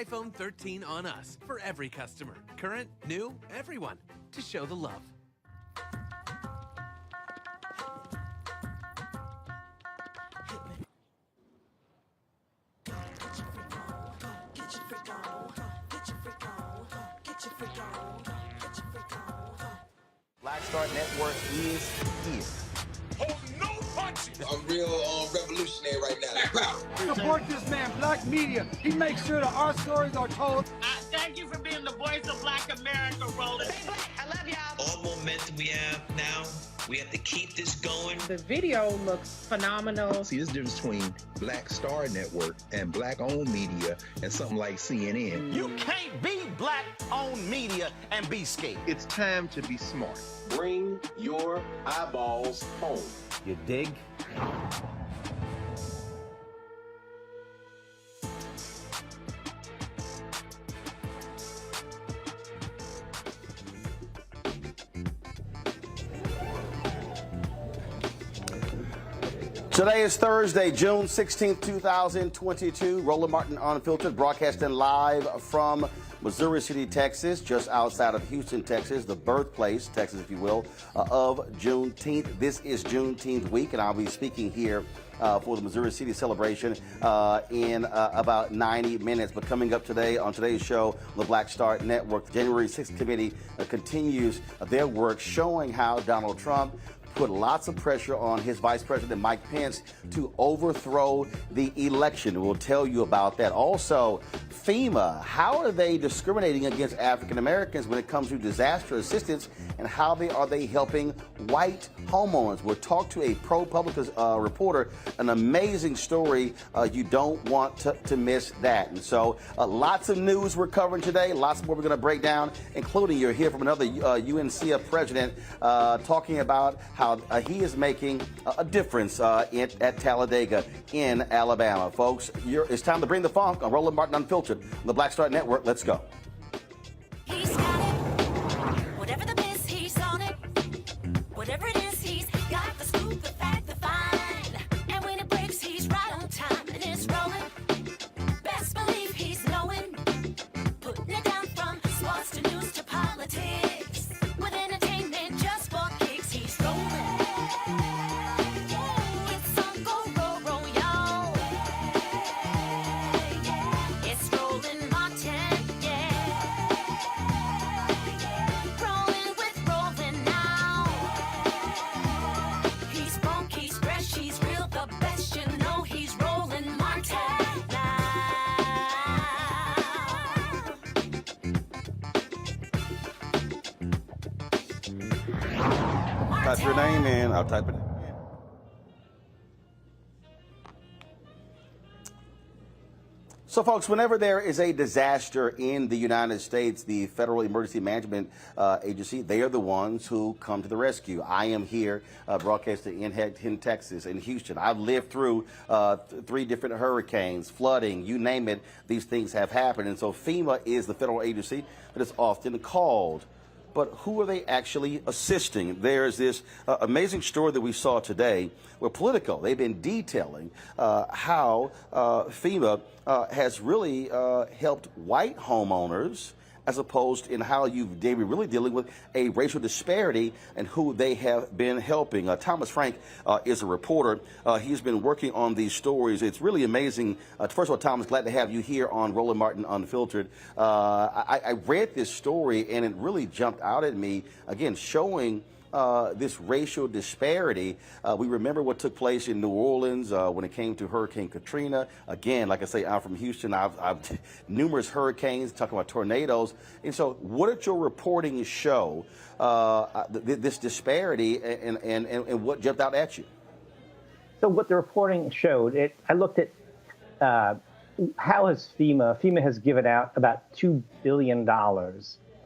iPhone 13 on us for every customer. Current, new, everyone. To show the love. Black Star Network is here. Hold no punches. I'm real revolutionary right now. Support this man, Black Media. He makes sure that our stories are told. Thank you for being the voice of Black America, Roland. Stay black. I love y'all. All momentum we have now, we have to keep this going. The video looks phenomenal. See, there's a difference between Black Star Network and black-owned media and something like CNN. You can't be black-owned media and be scared. It's time to be smart. Bring your eyeballs home. You dig? Today is Thursday, June 16th, 2022. Roland Martin Unfiltered, broadcasting live from Missouri City, Texas, just outside of Houston, Texas, the birthplace, Texas, if you will, of Juneteenth. This is Juneteenth week, and I'll be speaking here for the Missouri City celebration in about 90 minutes. But coming up today on today's show, the Black Star Network, the January 6th committee continues their work showing how Donald Trump put lots of pressure on his Vice President Mike Pence to overthrow the election. We'll tell you about that. Also, FEMA, how are they discriminating against African Americans when it comes to disaster assistance, and how are they helping white homeowners? We'll talk to a ProPublica reporter, an amazing story. You don't want to miss that. And so lots of news we're covering today, lots more we're going to break down, including you'll hear from another UNCF president talking about how he is making a difference at Talladega in Alabama. Folks, it's time to bring the funk on Roland Martin Unfiltered on the Black Star Network. Let's go. He's got it. Whatever the biz, he's on it. Whatever it is, he's got the scoop, the fact, the find. And when it breaks, he's right on time. And Type your name in. I'll type it in. So, folks, whenever there is a disaster in the United States, the Federal Emergency Management Agency, they are the ones who come to the rescue. I am here broadcasting in Texas, in Houston. I've lived through 3 different hurricanes, flooding, you name it, these things have happened. And so FEMA is the federal agency that is often called. But who are they actually assisting? There's this amazing story that we saw today where Politico, they've been detailing how FEMA has really helped white homeowners as opposed in how they were really dealing with a racial disparity and who they have been helping. Thomas Frank is a reporter. He's been working on these stories. It's really amazing. First of all, Thomas, glad to have you here on Roland Martin Unfiltered. I read this story and it really jumped out at me, again, showing this racial disparity. We remember what took place in New Orleans when it came to Hurricane Katrina. Again, like I say, I'm from Houston. I've numerous hurricanes, talking about tornadoes. And so what did your reporting show, this disparity and what jumped out at you? So what the reporting showed, I looked at how has FEMA has given out about $2 billion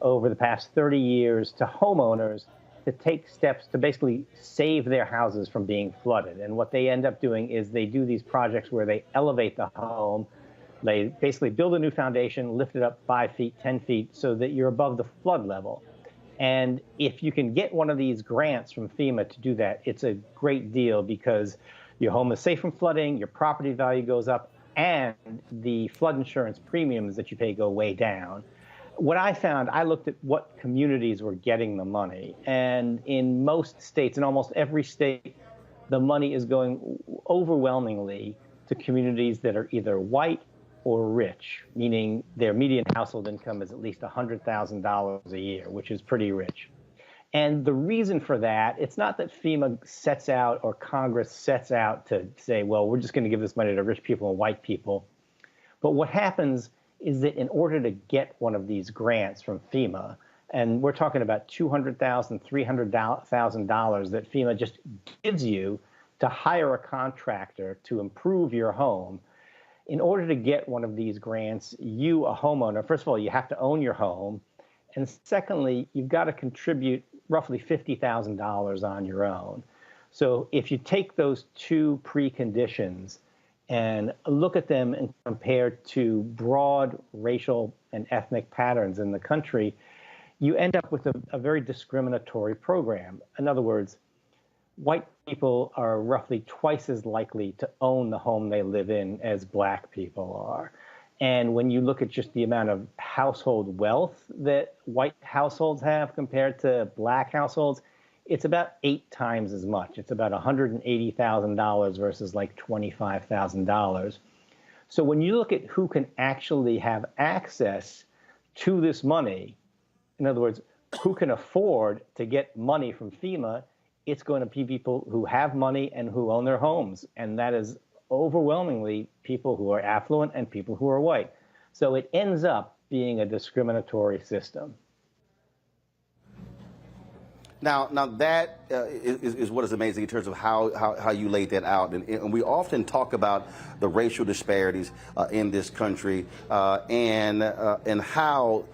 over the past 30 years to homeowners to take steps to basically save their houses from being flooded. And what they end up doing is they do these projects where they elevate the home. They basically build a new foundation, lift it up 5 feet, 10 feet, so that you're above the flood level. And if you can get one of these grants from FEMA to do that, it's a great deal because your home is safe from flooding, your property value goes up, and the flood insurance premiums that you pay go way down. What I found, I looked at what communities were getting the money. And in most states, in almost every state, the money is going overwhelmingly to communities that are either white or rich, meaning their median household income is at least $100,000 a year, which is pretty rich. And the reason for that, it's not that FEMA sets out or Congress sets out to say, well, we're just going to give this money to rich people and white people. But what happens is that in order to get one of these grants from FEMA, and we're talking about $200,000, $300,000 that FEMA just gives you to hire a contractor to improve your home, in order to get one of these grants, you, a homeowner, first of all, you have to own your home, and secondly, you've got to contribute roughly $50,000 on your own. So if you take those 2 preconditions and look at them and compare to broad racial and ethnic patterns in the country, you end up with a very discriminatory program. In other words, white people are roughly twice as likely to own the home they live in as black people are. And when you look at just the amount of household wealth that white households have compared to black households, it's about 8 times as much. It's about $180,000 versus like $25,000. So when you look at who can actually have access to this money, in other words, who can afford to get money from FEMA, it's going to be people who have money and who own their homes. And that is overwhelmingly people who are affluent and people who are white. So it ends up being a discriminatory system. Now that is what is amazing in terms of how you laid that out. And we often talk about the racial disparities in this country and how,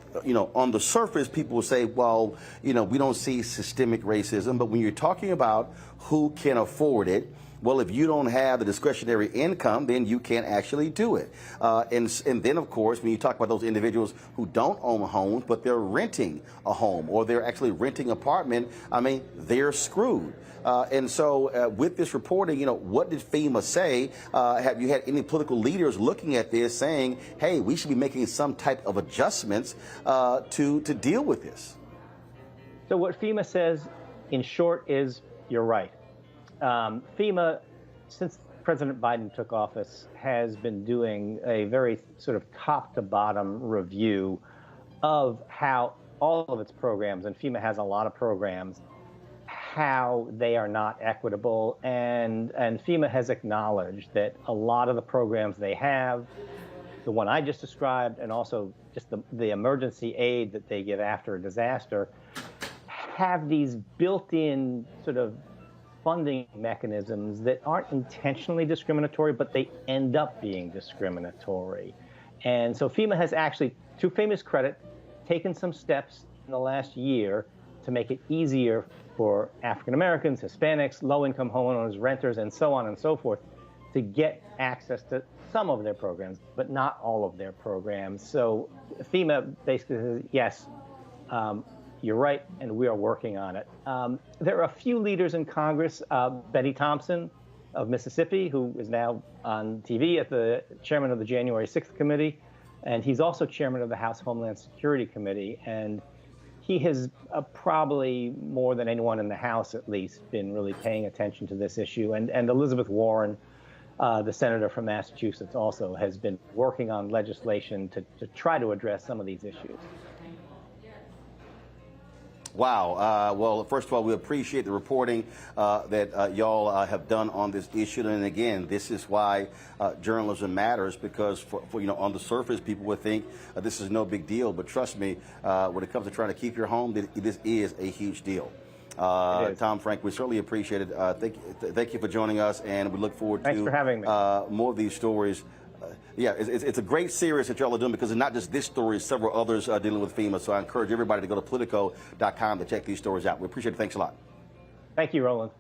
on the surface, people will say, well, we don't see systemic racism. But when you're talking about who can afford it, well, if you don't have the discretionary income, then you can't actually do it. And then, of course, when you talk about those individuals who don't own homes, but they're renting a home or they're actually renting an apartment, I mean, they're screwed. And so with this reporting, what did FEMA say? Have you had any political leaders looking at this saying, hey, we should be making some type of adjustments to deal with this? So what FEMA says, in short, is you're right. FEMA, since President Biden took office, has been doing a very sort of top-to-bottom review of how all of its programs, and FEMA has a lot of programs, how they are not equitable. And FEMA has acknowledged that a lot of the programs they have, the one I just described, and also just the emergency aid that they give after a disaster, have these built-in sort of funding mechanisms that aren't intentionally discriminatory, but they end up being discriminatory. And so FEMA has actually, to FEMA's credit, taken some steps in the last year to make it easier for African Americans, Hispanics, low-income homeowners, renters, and so on and so forth to get access to some of their programs, but not all of their programs. So FEMA basically says, yes, you're right, and we are working on it. There are a few leaders in Congress, Betty Thompson of Mississippi, who is now on TV as the chairman of the January 6th committee, and he's also chairman of the House Homeland Security Committee. And he has probably more than anyone in the House, at least, been really paying attention to this issue. And Elizabeth Warren, the senator from Massachusetts, also has been working on legislation to try to address some of these issues. Wow. Well, first of all, we appreciate the reporting that y'all have done on this issue. And again, this is why journalism matters, because for on the surface, people would think this is no big deal. But trust me, when it comes to trying to keep your home, this is a huge deal. Tom Frank, we certainly appreciate it. Thank you for joining us, and we look forward Thanks to for having me. More of these stories. Yeah, it's a great series that y'all are doing, because it's not just this story, several others dealing with FEMA. So I encourage everybody to go to Politico.com to check these stories out. We appreciate it. Thanks a lot. Thank you, Roland.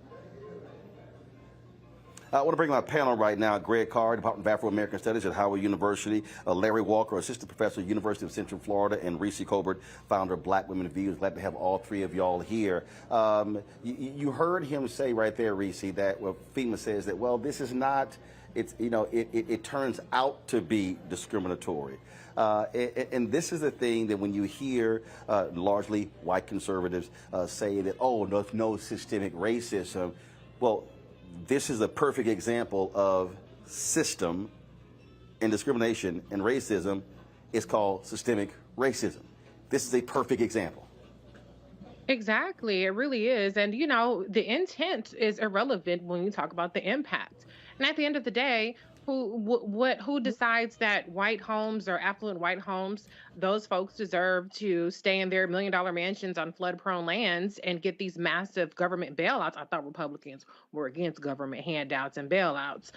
I want to bring my panel right now. Greg Carr, Department of Afro-American Studies at Howard University. Larry Walker, Assistant Professor at University of Central Florida. And Reese Colbert, founder of Black Women Views. Glad to have all three of y'all here. You heard him say right there, Reese, that FEMA says that, well, this is not... it turns out to be discriminatory. And this is the thing that when you hear largely white conservatives say that, oh, no systemic racism, well, this is a perfect example of system and discrimination and racism. Is called systemic racism. This is a perfect example. Exactly. It really is. And, the intent is irrelevant when you talk about the impact. And at the end of the day, who decides that white homes or affluent white homes, those folks deserve to stay in their $1 million mansions on flood-prone lands and get these massive government bailouts? I thought Republicans were against government handouts and bailouts.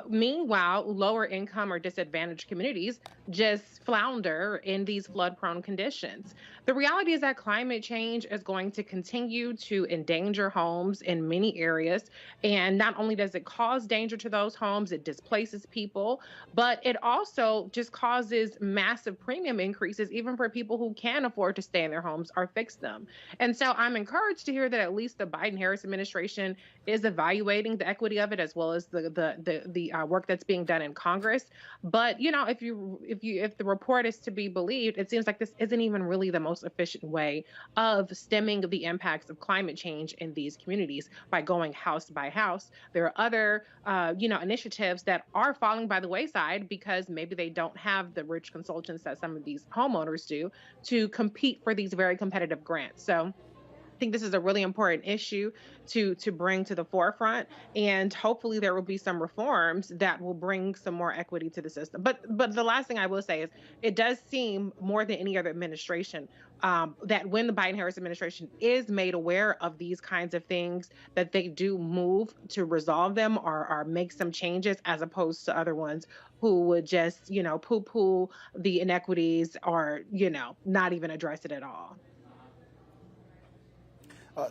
Meanwhile, lower income or disadvantaged communities just flounder in these flood-prone conditions. The reality is that climate change is going to continue to endanger homes in many areas. And not only does it cause danger to those homes, it displaces people, but it also just causes massive premium increases, even for people who can afford to stay in their homes or fix them. And so I'm encouraged to hear that at least the Biden-Harris administration is evaluating the equity of it, as well as the work that's being done in Congress. But if the report is to be believed, it seems like this isn't even really the most efficient way of stemming the impacts of climate change in these communities by going house by house. There are other initiatives that are falling by the wayside because maybe they don't have the rich consultants that some of these homeowners do to compete for these very competitive grants. So I think this is a really important issue to bring to the forefront, and hopefully there will be some reforms that will bring some more equity to the system. But the last thing I will say is it does seem more than any other administration that when the Biden-Harris administration is made aware of these kinds of things, that they do move to resolve them or make some changes, as opposed to other ones who would just, poo-poo the inequities or, not even address it at all.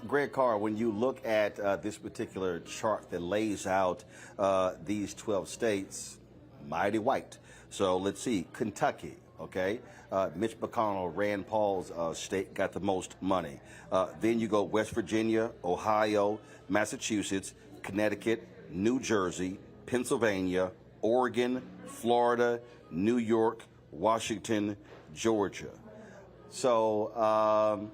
Greg Carr, when you look at this particular chart that lays out these 12 states, mighty white. So let's see, Kentucky, okay? Mitch McConnell, Rand Paul's state, got the most money. Then you go West Virginia, Ohio, Massachusetts, Connecticut, New Jersey, Pennsylvania, Oregon, Florida, New York, Washington, Georgia. So,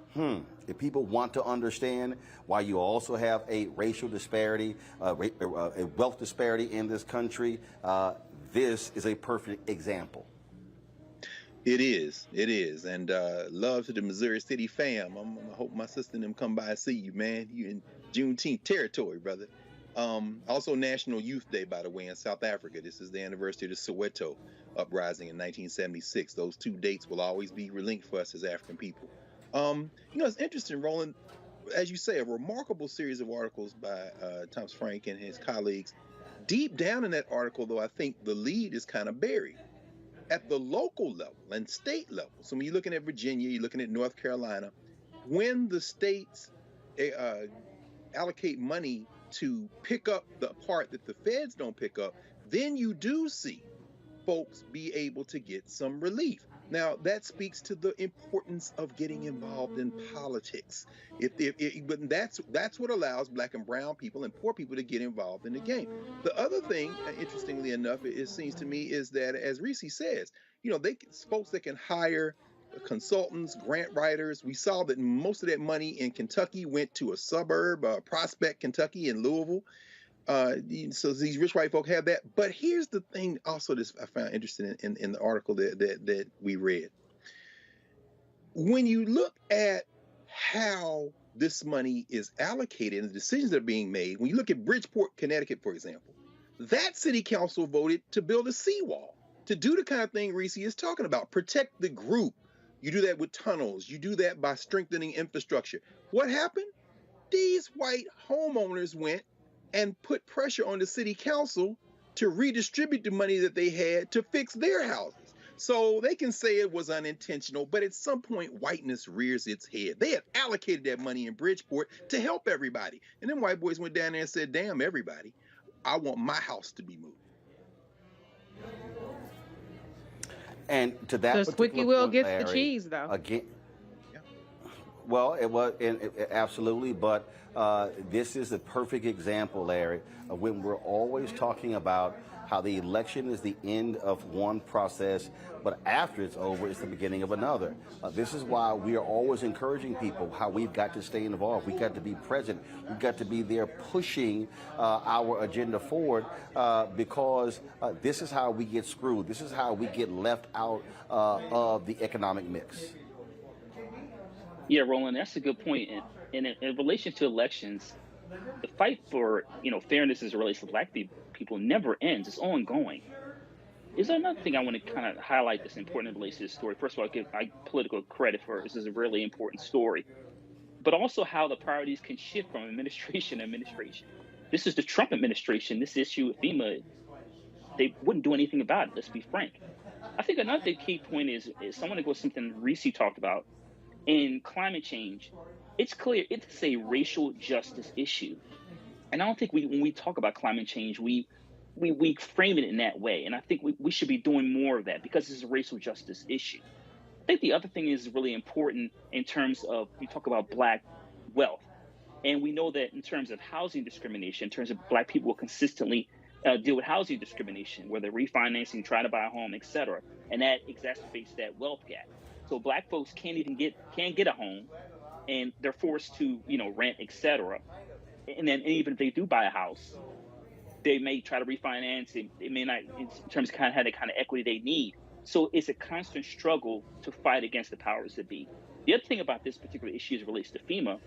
if people want to understand why you also have a racial disparity, a wealth disparity in this country, this is a perfect example. It is. And love to the Missouri City fam. I hope my sister and them come by and see you, man. You in Juneteenth territory, brother. Also National Youth Day, by the way, in South Africa. This is the anniversary of the Soweto uprising in 1976. Those two dates will always be linked for us as African people. It's interesting, Roland. As you say, a remarkable series of articles by Thomas Frank and his colleagues. Deep down in that article, though, I think the lead is kind of buried at the local level and state level. So when you're looking at Virginia, you're looking at North Carolina, when the states allocate money to pick up the part that the feds don't pick up, then you do see folks be able to get some relief. Now, that speaks to the importance of getting involved in politics. But that's what allows black and brown people and poor people to get involved in the game. The other thing, interestingly enough, it seems to me, is that, as Reese says, folks that can hire consultants, grant writers. We saw that most of that money in Kentucky went to a suburb, Prospect, Kentucky, in Louisville. So these rich white folk have that. But here's the thing also that I found interesting in the article that we read. When you look at how this money is allocated and the decisions that are being made, when you look at Bridgeport, Connecticut, for example, that city council voted to build a seawall, to do the kind of thing Reese is talking about, protect the group. You do that with tunnels. You do that by strengthening infrastructure. What happened? These white homeowners went and put pressure on the city council to redistribute the money that they had to fix their houses. So they can say it was unintentional, but at some point, whiteness rears its head. They had allocated that money in Bridgeport to help everybody. And then white boys went down there and said, damn, everybody, I want my house to be moved. And to that, the squeaky wheel gets the cheese, though. Again, well, it was absolutely, but this is a perfect example, Larry, of when we're always talking about how the election is the end of one process, but after it's over, it's the beginning of another. This is why we are always encouraging people how we've got to stay involved. We've got to be present. We've got to be there pushing our agenda forward because this is how we get screwed. This is how we get left out of the economic mix. Yeah, Roland, that's a good point. And in relation to elections, the fight for fairness as it relates to black people never ends. It's ongoing. Is there another thing I want to kind of highlight that's important in relation to this story? First of all, I give Politico credit for this is a really important story, but also how the priorities can shift from administration to administration. This is the Trump administration. This issue with FEMA, they wouldn't do anything about it. Let's be frank. I think another key point is someone to go something Reese talked about in climate change. It's clear it's a racial justice issue. And I don't think when we talk about climate change, we frame it in that way. And I think we should be doing more of that because it's a racial justice issue. I think the other thing is really important in terms of, we talk about black wealth. And we know that in terms of housing discrimination, in terms of black people will consistently deal with housing discrimination, whether refinancing, trying to buy a home, et cetera. And that exacerbates that wealth gap. So black folks can't get a home, and they're forced to, rent, et cetera. And then even if they do buy a house, they may try to refinance. It may not, in terms of kind of have the kind of equity they need. So it's a constant struggle to fight against the powers that be. The other thing about this particular issue as it relates to FEMA,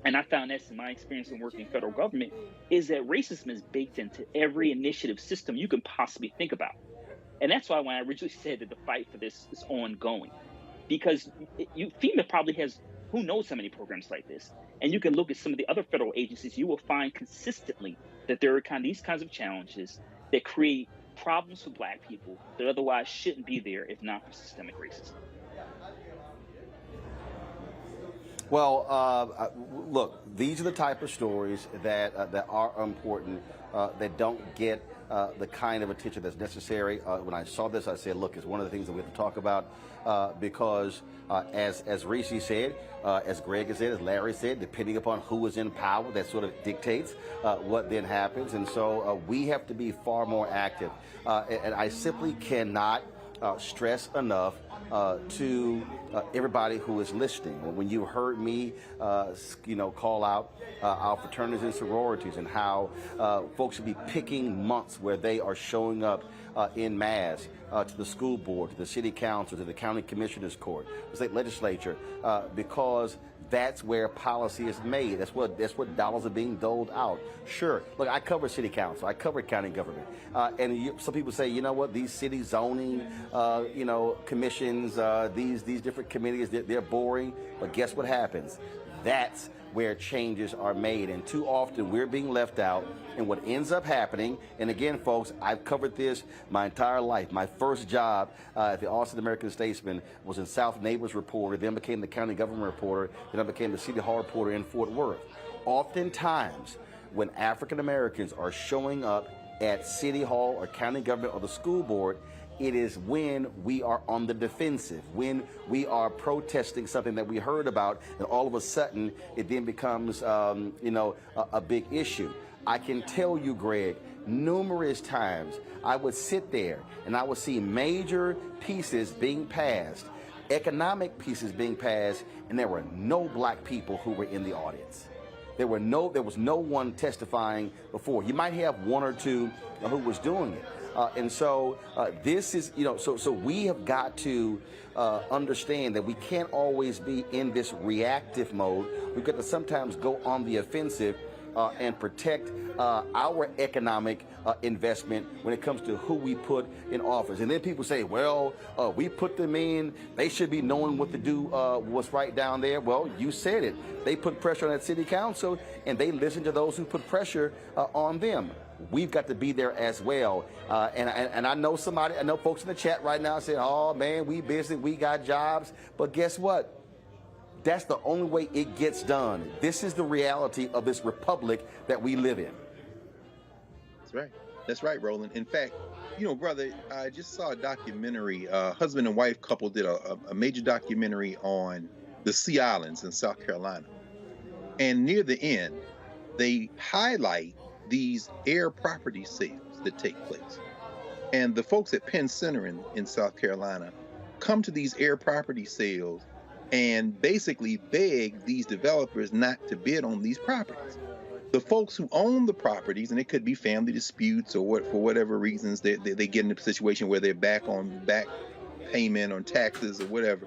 and I found this in my experience in working in federal government, is that racism is baked into every initiative system you can possibly think about. And that's why when I originally said that the fight for this is ongoing, because FEMA probably has who knows how many programs like this. And you can look at some of the other federal agencies, you will find consistently that there are these kinds of challenges that create problems for black people that otherwise shouldn't be there if not for systemic racism. Well, look, these are the type of stories that are important, that don't get the kind of attention that's necessary. When I saw this, I said, look, it's one of the things that we have to talk about because, as Reese said, as Greg has said, as Larry said, depending upon who is in power, that sort of dictates what then happens. And so we have to be far more active. And I simply cannot stress enough to everybody who is listening. When you heard me, call out our fraternities and sororities and how folks should be picking months where they are showing up en masse to the school board, to the city council, to the county commissioners court, the state legislature, because that's where policy is made. That's what dollars are being doled out. Sure, look, I cover city council, I cover county government, some people say, you know what, these city zoning, commissions, these different committees, they're boring. But guess what happens? That's where changes are made, and too often we're being left out. And what ends up happening, and again, folks, I've covered this my entire life. My first job at the Austin American-Statesman was in South Neighbors reporter, then became the county government reporter, then I became the city hall reporter in Fort Worth. Oftentimes, when African Americans are showing up at city hall or county government or the school board, it is when we are on the defensive, when we are protesting something that we heard about, and all of a sudden it then becomes, a big issue. I can tell you, Greg, numerous times I would sit there and I would see major pieces being passed, economic pieces being passed, and there were no black people who were in the audience. There was no one testifying before. You might have one or two who was doing it. This is, so we have got to understand that we can't always be in this reactive mode. We've got to sometimes go on the offensive and protect our economic investment when it comes to who we put in office. And then people say, well, we put them in, they should be knowing what to do, what's right down there. Well, you said it. They put pressure on that city council, and they listen to those who put pressure on them. We've got to be there as well. And I know folks in the chat right now say, oh, man, we busy, we got jobs. But guess what? That's the only way it gets done. This is the reality of this republic that we live in. That's right. That's right, Roland. In fact, brother, I just saw a documentary. Husband and wife couple did a major documentary on the Sea Islands in South Carolina. And near the end, they highlight these air property sales that take place. And the folks at Penn Center in South Carolina come to these air property sales and basically beg these developers not to bid on these properties. The folks who own the properties, and it could be family disputes or for whatever reasons, they get in a situation where they're back payment on taxes or whatever,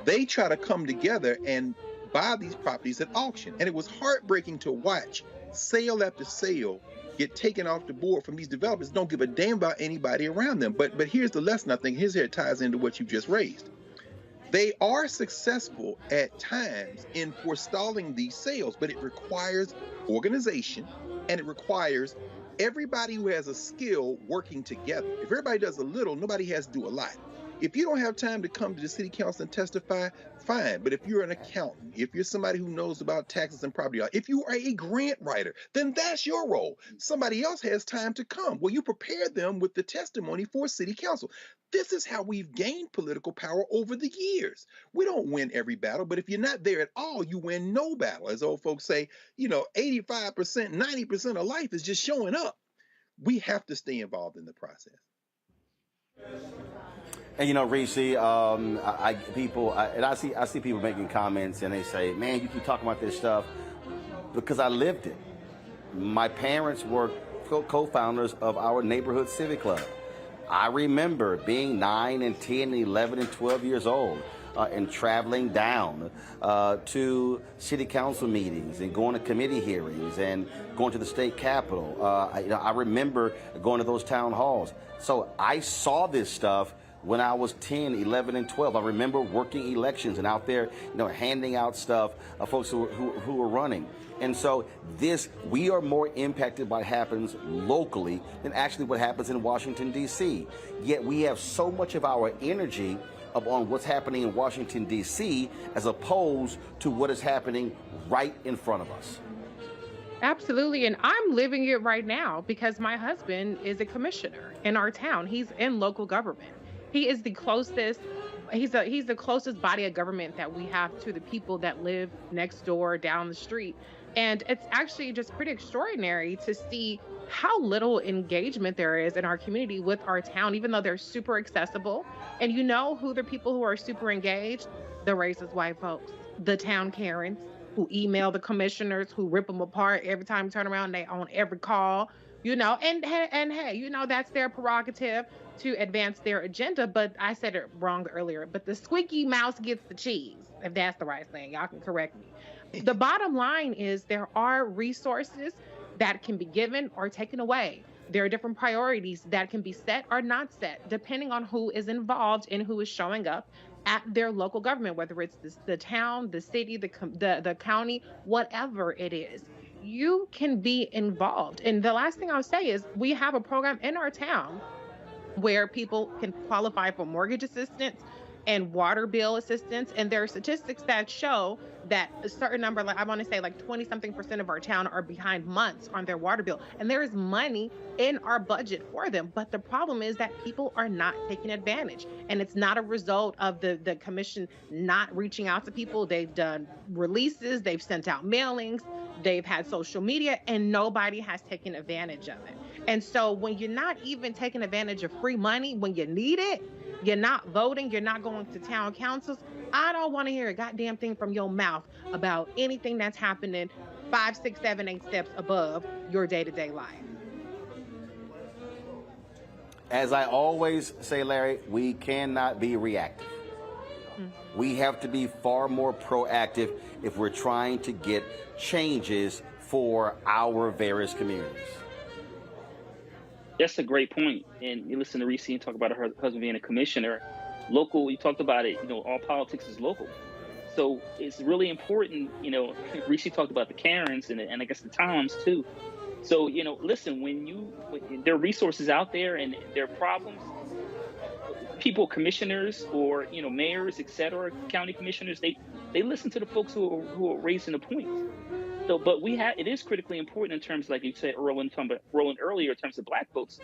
they try to come together and buy these properties at auction. And it was heartbreaking to watch sale after sale get taken off the board from these developers. Don't give a damn about anybody around them. But here's the lesson, I think. Here it ties into what you just raised. They are successful at times in forestalling these sales, but it requires organization, and it requires everybody who has a skill working together. If everybody does a little, nobody has to do a lot. If you don't have time to come to the city council and testify, fine. But if you're an accountant, if you're somebody who knows about taxes and property law, if you are a grant writer, then that's your role. Somebody else has time to come. Well, you prepare them with the testimony for city council. This is how we've gained political power over the years. We don't win every battle, but if you're not there at all, you win no battle. As old folks say, 85%, 90% of life is just showing up. We have to stay involved in the process. And Reese, I see people making comments, and they say, "Man, you keep talking about this stuff," because I lived it. My parents were co-founders of our neighborhood civic club. I remember being 9 and 10 and 11 and 12 years old and traveling down to city council meetings and going to committee hearings and going to the state capitol. I remember going to those town halls. So I saw this stuff when I was 10, 11, and 12. I remember working elections and out there, handing out stuff, folks who were running. And so we are more impacted by what happens locally than actually what happens in Washington, D.C. Yet we have so much of our energy on what's happening in Washington, D.C., as opposed to what is happening right in front of us. Absolutely. And I'm living it right now because my husband is a commissioner in our town. He's in local government. He is the closest. He's the closest body of government that we have to the people that live next door, down the street. And it's actually just pretty extraordinary to see how little engagement there is in our community with our town, even though they're super accessible. And you know who the people who are super engaged? The racist white folks, the town Karens who email the commissioners, who rip them apart every time you turn around. They on every call. and hey, that's their prerogative to advance their agenda. But I said it wrong earlier, but the squeaky mouse gets the cheese, if that's the right thing. Y'all can correct me. The bottom line is there are resources that can be given or taken away. There are different priorities that can be set or not set, depending on who is involved and who is showing up at their local government, whether it's the town, the city, the county, whatever it is. You can be involved. And the last thing I'll say is we have a program in our town where people can qualify for mortgage assistance and water bill assistance. And there are statistics that show that a certain number, like I want to say like 20-something% of our town are behind months on their water bill. And there is money in our budget for them. But the problem is that people are not taking advantage. And it's not a result of the commission not reaching out to people. They've done releases, they've sent out mailings, they've had social media, and nobody has taken advantage of it. And so when you're not even taking advantage of free money when you need it, you're not voting, you're not going to town councils, I don't want to hear a goddamn thing from your mouth about anything that's happening 5, 6, 7, 8 steps above your day-to-day life. As I always say, Larry, we cannot be reactive. We have to be far more proactive if we're trying to get changes for our various communities. That's a great point. And you listen to Reese and talk about her husband being a commissioner. Local, you talked about it, all politics is local. So it's really important, Reese talked about the Karens and I guess the Toms too. So, listen, when there are resources out there and there are problems, people, commissioners or, mayors, et cetera, county commissioners, they listen to the folks who are raising the points. So, but it is critically important in terms, like you said, Roland earlier, in terms of Black folks,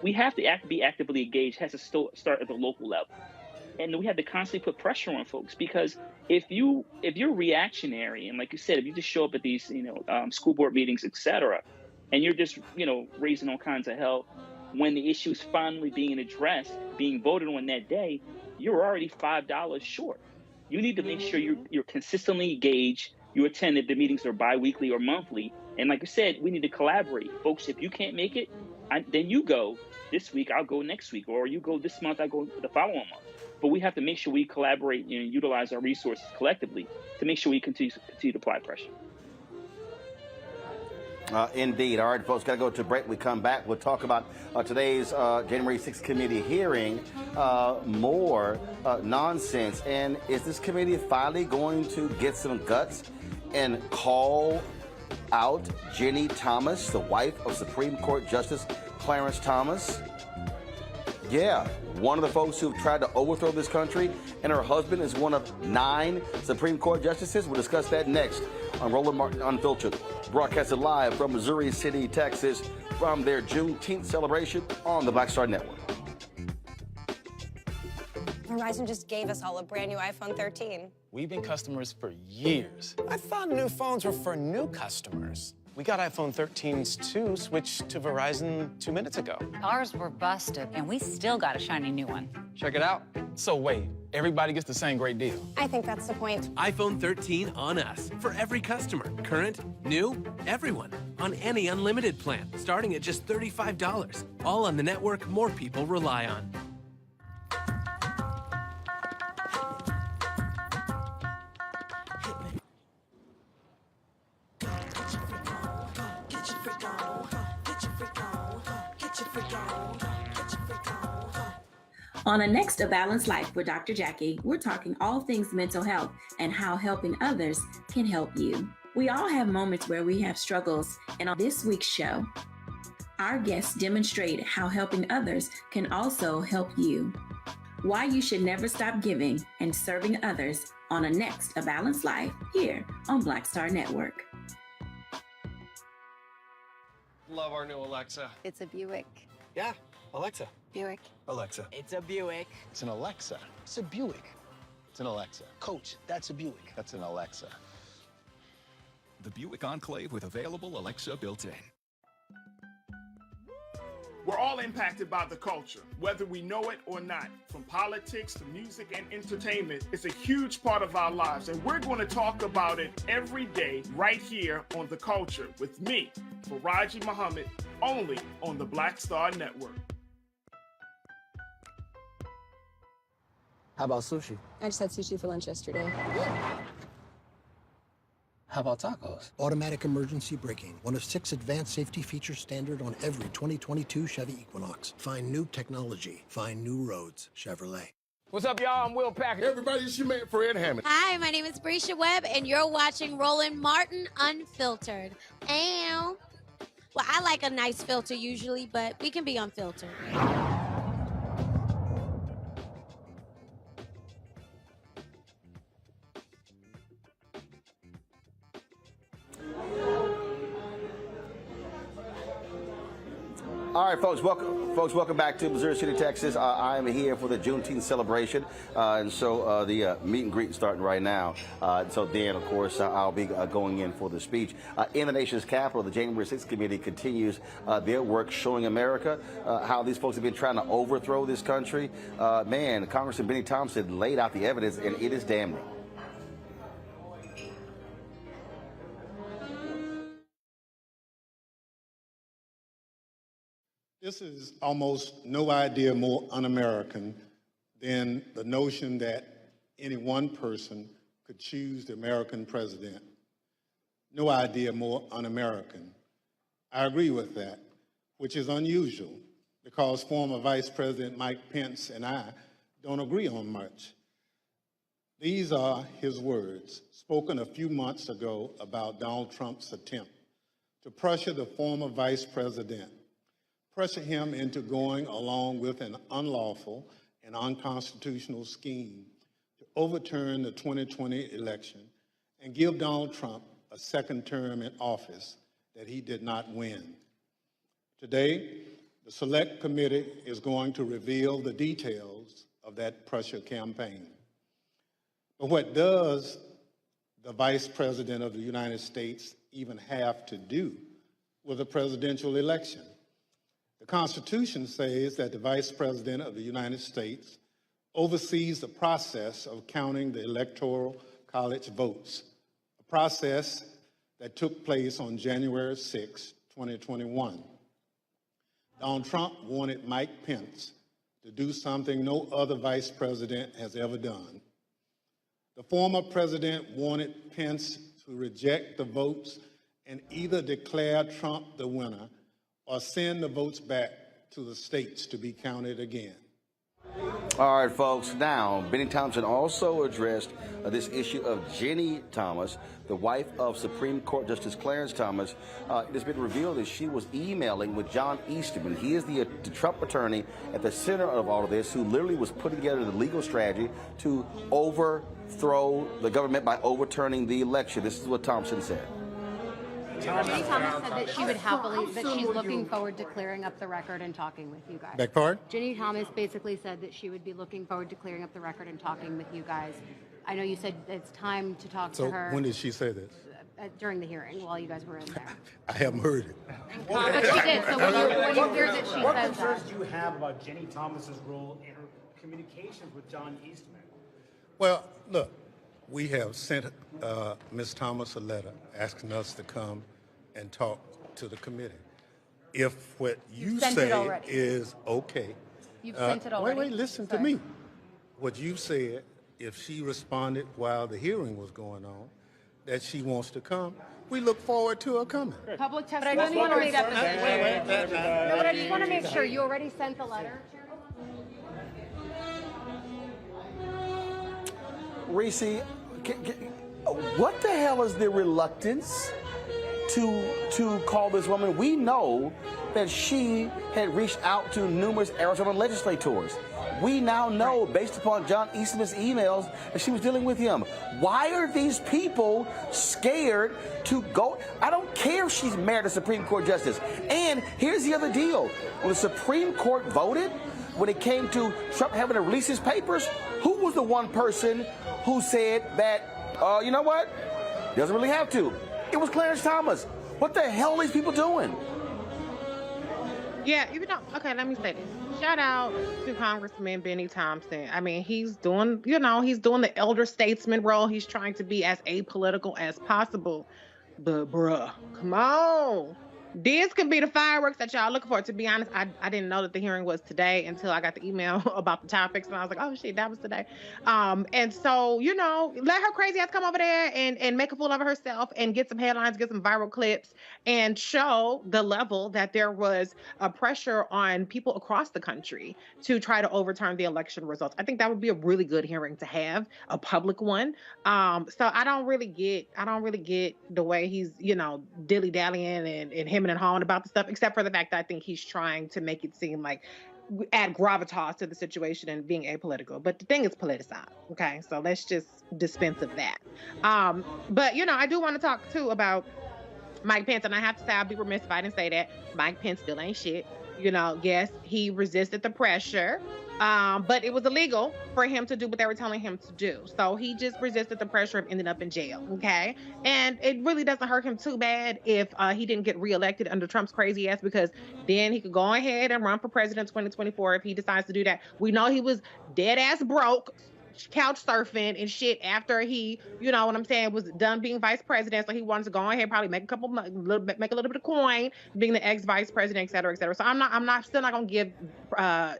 we have to be actively engaged. It has to start at the local level. And we have to constantly put pressure on folks, because if you're reactionary, and like you said, if you just show up at these, school board meetings, et cetera, and you're just, raising all kinds of hell, when the issue is finally being addressed, being voted on that day, you're already $5 short. You need to make sure you're consistently engaged. You attend if the meetings are bi-weekly or monthly. And like I said, we need to collaborate. Folks, if you can't make it, then you go this week, I'll go next week. Or you go this month, I'll go the following month. But we have to make sure we collaborate and utilize our resources collectively to make sure we continue to apply pressure. Indeed. All right, folks, got to go to break. We come back. We'll talk about today's January 6th committee hearing, more nonsense. And is this committee finally going to get some guts and call out Ginny Thomas, the wife of Supreme Court Justice Clarence Thomas? Yeah, one of the folks who've tried to overthrow this country, and her husband is one of 9 Supreme Court justices. We'll discuss that next on Roland Martin Unfiltered, broadcasted live from Missouri City, Texas, from their Juneteenth celebration on the Black Star Network. Verizon just gave us all a brand new iPhone 13. We've been customers for years. I thought new phones were for new customers. We got iPhone 13s too, switched to Verizon 2 minutes ago. Ours were busted, and we still got a shiny new one. Check it out. So wait, everybody gets the same great deal. I think that's the point. iPhone 13 on us for every customer. Current, new, everyone. On any unlimited plan, starting at just $35. All on the network more people rely on. On the next A Balanced Life with Dr. Jackie, we're talking all things mental health and how helping others can help you. We all have moments where we have struggles, and on this week's show, our guests demonstrate how helping others can also help you. Why you should never stop giving and serving others on a next A Balanced Life here on Black Star Network. Love our new Alexa. It's a Buick. Yeah, Alexa. Buick. Alexa. It's a Buick. It's an Alexa. It's a Buick. It's an Alexa. Coach, that's a Buick. That's an Alexa. The Buick Enclave with available Alexa built in. We're all impacted by the culture, whether we know it or not. From politics to music and entertainment, it's a huge part of our lives, and we're going to talk about it every day right here on The Culture with me, Faraji Muhammad, only on the Black Star Network. How about sushi? I just had sushi for lunch yesterday. How about tacos? Automatic emergency braking, one of 6 advanced safety features standard on every 2022 Chevy Equinox. Find new technology. Find new roads. Chevrolet. What's up, y'all? I'm Will Packer. Everybody, it's your man, Fred Hammond. Hi, my name is Brescia Webb, and you're watching Roland Martin Unfiltered. And, well, I like a nice filter usually, but we can be unfiltered. All right, folks, welcome back to Missouri City, Texas. I am here for the Juneteenth celebration, and so the meet and greet is starting right now. So then, of course, I'll be going in for the speech. In the nation's capital, the January 6th committee continues their work showing America how these folks have been trying to overthrow this country. Man, Congressman Benny Thompson laid out the evidence, and it is damning. This is almost no idea more un-American than the notion that any one person could choose the American president. No idea more un-American. I agree with that, which is unusual because former Vice President Mike Pence and I don't agree on much. These are his words, spoken a few months ago about Donald Trump's attempt to pressure the former vice president, pressure him into going along with an unlawful and unconstitutional scheme to overturn the 2020 election and give Donald Trump a second term in office that he did not win. Today, the Select Committee is going to reveal the details of that pressure campaign. But what does the Vice President of the United States even have to do with a presidential election? The Constitution says that the Vice President of the United States oversees the process of counting the Electoral College votes, a process that took place on January 6, 2021. Donald Trump wanted Mike Pence to do something no other vice president has ever done. The former president wanted Pence to reject the votes and either declare Trump the winner or send the votes back to the states to be counted again. All right, folks. Now, Benny Thompson also addressed this issue of Jenny Thomas, the wife of Supreme Court Justice Clarence Thomas. It has been revealed that she was emailing with John Eastman. He is the Trump attorney at the center of all of this, who literally was putting together the legal strategy to overthrow the government by overturning the election. This is what Thompson said. Jenny Thomas said that she would happily, that she's looking forward to clearing up the record and talking with you guys. Beg pardon? Jenny Thomas basically said that she would be looking forward to clearing up the record and talking with you guys. I know you said it's time to talk to her. So when did she say this? During the hearing, while you guys were in there. I haven't heard it. But she did, so when you hear that she what says concerns that. do you have about Jenny Thomas's role in her communications with John Eastman? Well, look, we have sent Ms. Thomas a letter asking us to come and talk to the committee. If what you say is okay. You've sent it already? Wait, listen to me. What you said, if she responded while the hearing was going on, that she wants to come, we look forward to her coming. Public testimony or deposition? No, but I just want to make sure you already sent the letter. Reese, what the hell is the reluctance to call this woman? We know that she had reached out to numerous Arizona legislators. We now know, based upon John Eastman's emails, that she was dealing with him. Why are these people scared to go? I don't care if she's married a Supreme Court justice. And here's the other deal. When the Supreme Court voted, when it came to Trump having to release his papers, who was the one person who said that, you know what, doesn't really have to? It was Clarence Thomas. What the hell are these people doing? Yeah, even though, okay, let me say this. Shout out to Congressman Benny Thompson. I mean, he's doing, he's doing the elder statesman role. He's trying to be as apolitical as possible. But, bruh, come on. This could be the fireworks that y'all looking for. To be honest, I didn't know that the hearing was today until I got the email about the topics, and I was like, oh shit, that was today. And so, let her crazy ass come over there and make a fool of herself and get some headlines, get some viral clips, and show the level that there was a pressure on people across the country to try to overturn the election results. I think that would be a really good hearing to have, a public one. So I don't really get the way he's, dilly dallying and hemming and hawing about the stuff, except for the fact that I think he's trying to make it seem like add gravitas to the situation and being apolitical. But the thing is politicized. Okay, so let's just dispense of that. But I do want to talk too about Mike Pence, and I have to say, I'd be remiss if I didn't say that Mike Pence still ain't shit. Yes, he resisted the pressure, but it was illegal for him to do what they were telling him to do. So he just resisted the pressure and ended up in jail, okay? And it really doesn't hurt him too bad if he didn't get reelected under Trump's crazy ass, because then he could go ahead and run for president 2024 if he decides to do that. We know he was dead ass broke, couch surfing and shit after he, was done being vice president. So he wanted to go ahead, probably make a little bit of coin, being the ex-vice president, et cetera, et cetera. So I'm still not gonna give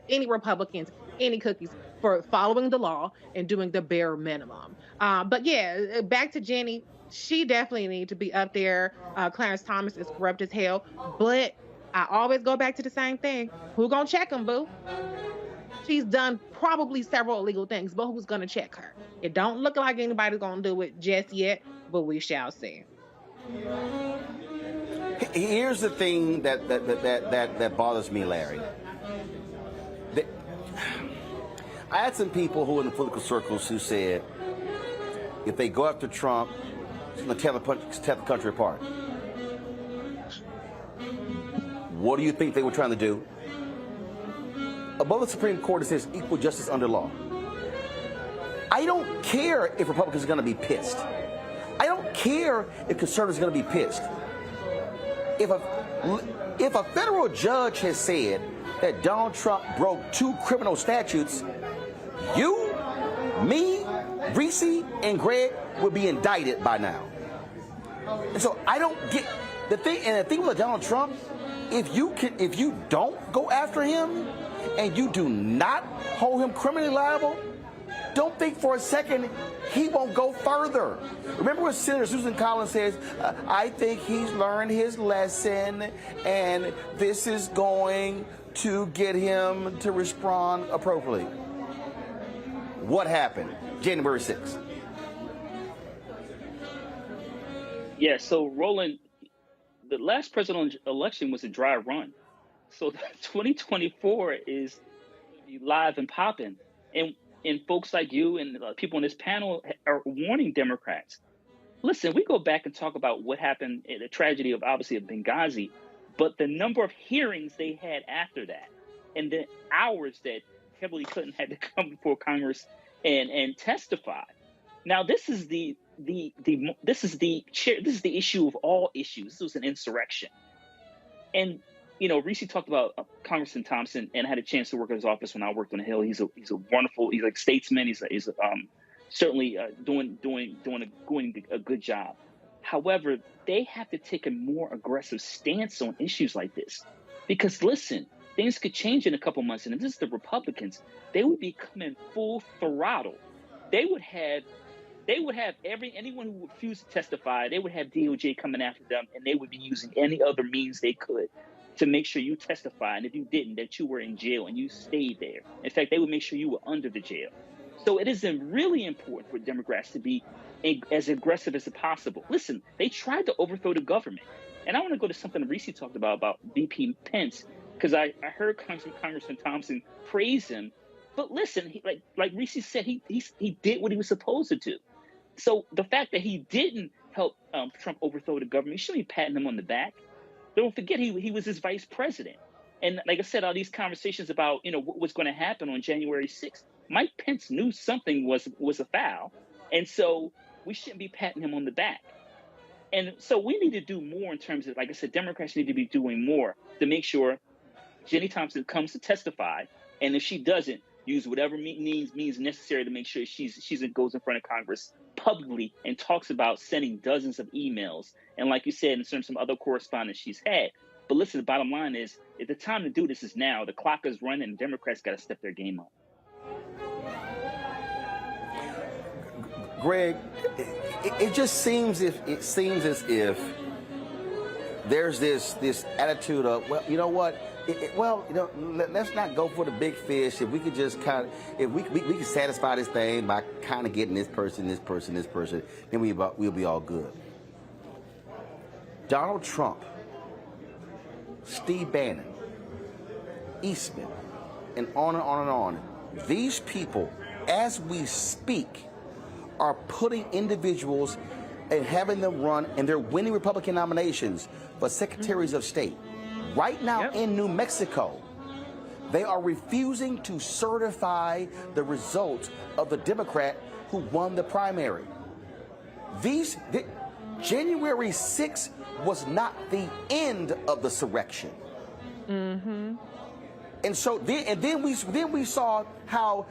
any Republicans any cookies for following the law and doing the bare minimum. But yeah, back to Jenny. She definitely needs to be up there. Clarence Thomas is corrupt as hell, but I always go back to the same thing. Who gonna check him, boo? She's done probably several illegal things, but who's gonna check her? It don't look like anybody's gonna do it just yet, but we shall see. Here's the thing that bothers me, Larry. I had some people who in the political circles who said if they go after Trump, it's gonna tear the country apart. What do you think they were trying to do? Above the Supreme Court, it says equal justice under law. I don't care if Republicans are going to be pissed. I don't care if conservatives are going to be pissed. If a federal judge has said that Donald Trump broke 2 criminal statutes, you, me, Reese, and Greg would be indicted by now. And so I don't get the thing. And the thing with Donald Trump, if you don't go after him, and you do not hold him criminally liable, don't think for a second he won't go further. Remember when Senator Susan Collins says, I think he's learned his lesson and this is going to get him to respond appropriately. What happened? January 6th. Yeah, so Roland, the last presidential election was a dry run. So 2024 is live and popping. And folks like you and people on this panel are warning Democrats. Listen, we go back and talk about what happened in the tragedy of Benghazi, but the number of hearings they had after that and the hours that Hillary Clinton had to come before Congress and testify. Now, this is the issue of all issues. This was an insurrection. And Reese talked about Congressman Thompson, and I had a chance to work in his office when I worked on the Hill. He's a wonderful, he's like statesman. He's certainly doing a good job. However, they have to take a more aggressive stance on issues like this, because listen, things could change in a couple months, and if this is the Republicans, they would be coming full throttle. They would have anyone who refused to testify. They would have DOJ coming after them, and they would be using any other means they could to make sure you testify, and if you didn't, that you were in jail and you stayed there. In fact, they would make sure you were under the jail. So it is really important for Democrats to be as aggressive as possible. Listen, they tried to overthrow the government. And I want to go to something Reese talked about VP Pence, because I heard Congressman Thompson praise him. But listen, like Reese said, he did what he was supposed to do. So the fact that he didn't help Trump overthrow the government, you shouldn't be patting him on the back. Don't forget he was his vice president. And like I said, all these conversations about, what was going to happen on January 6th, Mike Pence knew something was a foul. And so we shouldn't be patting him on the back. And so we need to do more in terms of, like I said, Democrats need to be doing more to make sure Jenny Thompson comes to testify, and if she doesn't, use whatever means necessary to make sure she goes in front of Congress publicly and talks about sending dozens of emails. And like you said, in some other correspondence she's had. But listen, the bottom line is, if the time to do this is now, the clock is running, and Democrats got to step their game up. Greg, it just seems as if there's this attitude of, well, you know what? Let's not go for the big fish. If we could just if we can satisfy this thing by kind of getting this person, then we'll be all good. Donald Trump, Steve Bannon, Eastman, and on and on and on. These people, as we speak, are putting individuals and having them run, and they're winning Republican nominations for secretaries of state. Right now in New Mexico, they are refusing to certify the results of the Democrat who won the primary. January 6th was not the end of the surrection. Mm-hmm. And so then we saw how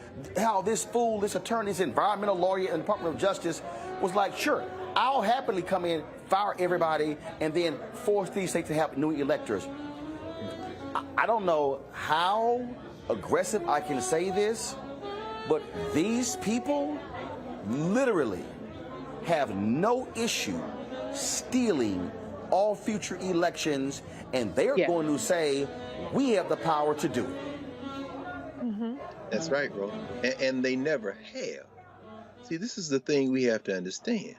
this fool, this attorney, this environmental lawyer in the Department of Justice was like, sure, I'll happily come in, fire everybody, and then force these states to have new electors. I don't know how aggressive I can say this, but these people literally have no issue stealing all future elections, and they're going to say, we have the power to do it. Mm-hmm. That's right, bro. And they never have. See, this is the thing we have to understand.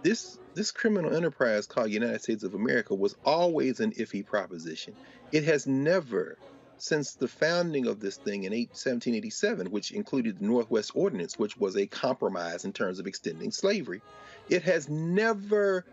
This criminal enterprise called United States of America was always an iffy proposition. It has never, since the founding of this thing in 1787, which included the Northwest Ordinance, which was a compromise in terms of extending slavery, it has never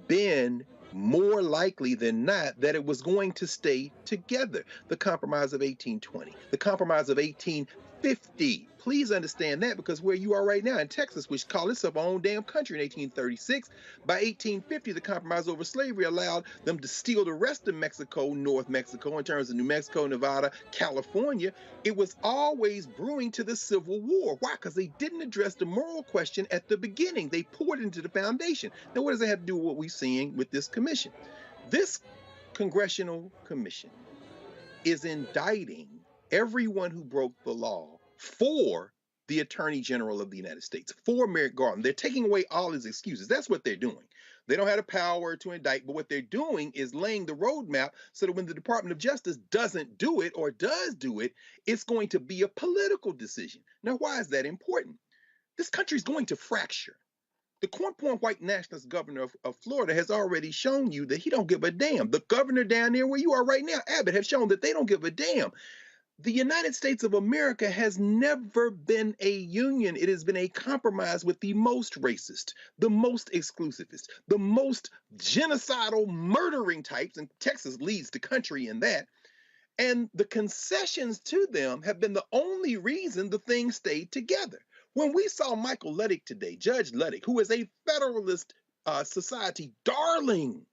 been more likely than not that it was going to stay together. The Compromise of 1820, the Compromise of 1850. Please understand that, because where you are right now in Texas, which called itself our own damn country in 1836, by 1850, the Compromise over slavery allowed them to steal the rest of Mexico, North Mexico, in terms of New Mexico, Nevada, California. It was always brewing to the Civil War. Why? Because they didn't address the moral question at the beginning. They poured into the foundation. Now, what does that have to do with what we're seeing with this commission? This congressional commission is indicting everyone who broke the law for the Attorney General of the United States, for Merrick Garland. They're taking away all his excuses. That's what they're doing. They don't have the power to indict, but what they're doing is laying the roadmap so that when the Department of Justice doesn't do it or does do it, it's going to be a political decision. Now, why is that important? This country is going to fracture. The corn-pawing white nationalist governor of Florida has already shown you that he don't give a damn. The governor down there where you are right now, Abbott, have shown that they don't give a damn. The United States of America has never been a union. It has been a compromise with the most racist, the most exclusivist, the most genocidal, murdering types, and Texas leads the country in that. And the concessions to them have been the only reason the thing stayed together. When we saw Michael Ludwig today, Judge Ludwig, who is a Federalist Society darling,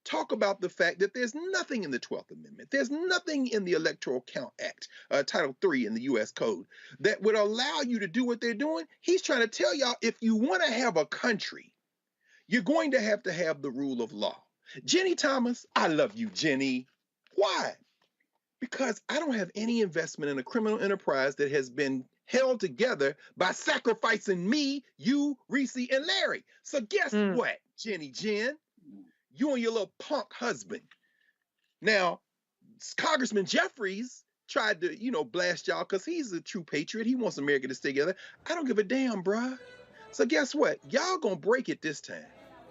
talk about the fact that there's nothing in the 12th Amendment, there's nothing in the Electoral Count Act, Title III in the U.S. Code, that would allow you to do what they're doing. He's trying to tell y'all, if you want to have a country, you're going to have the rule of law. Jenny Thomas, I love you, Jenny. Why? Because I don't have any investment in a criminal enterprise that has been held together by sacrificing me, you, Reese, and Larry. So guess what, Jenny Jen? You and your little punk husband. Now, Congressman Jeffries tried to, blast y'all because he's a true patriot. He wants America to stay together. I don't give a damn, bruh. So guess what? Y'all gonna break it this time.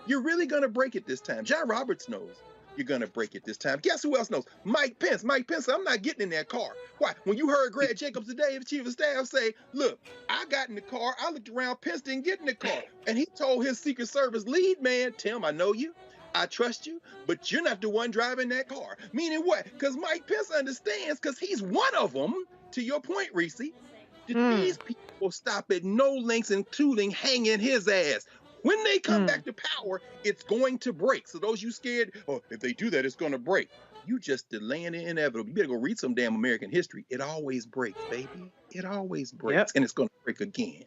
You're really gonna break it this time. John Roberts knows you're gonna break it this time. Guess who else knows? Mike Pence. Mike Pence, I'm not getting in that car. Why? When you heard Greg Jacobs today, the chief of staff, say, look, I got in the car, I looked around, Pence didn't get in the car. And he told his Secret Service lead man, Tim, I know you. I trust you, but you're not the one driving that car. Meaning what? Because Mike Pence understands, because he's one of them, to your point, Reese, that these people will stop at no lengths, including hanging his ass. When they come back to power, it's going to break. So those you scared, if they do that, it's going to break. You just delaying the inevitable. You better go read some damn American history. It always breaks, baby. It always breaks, and it's going to break again.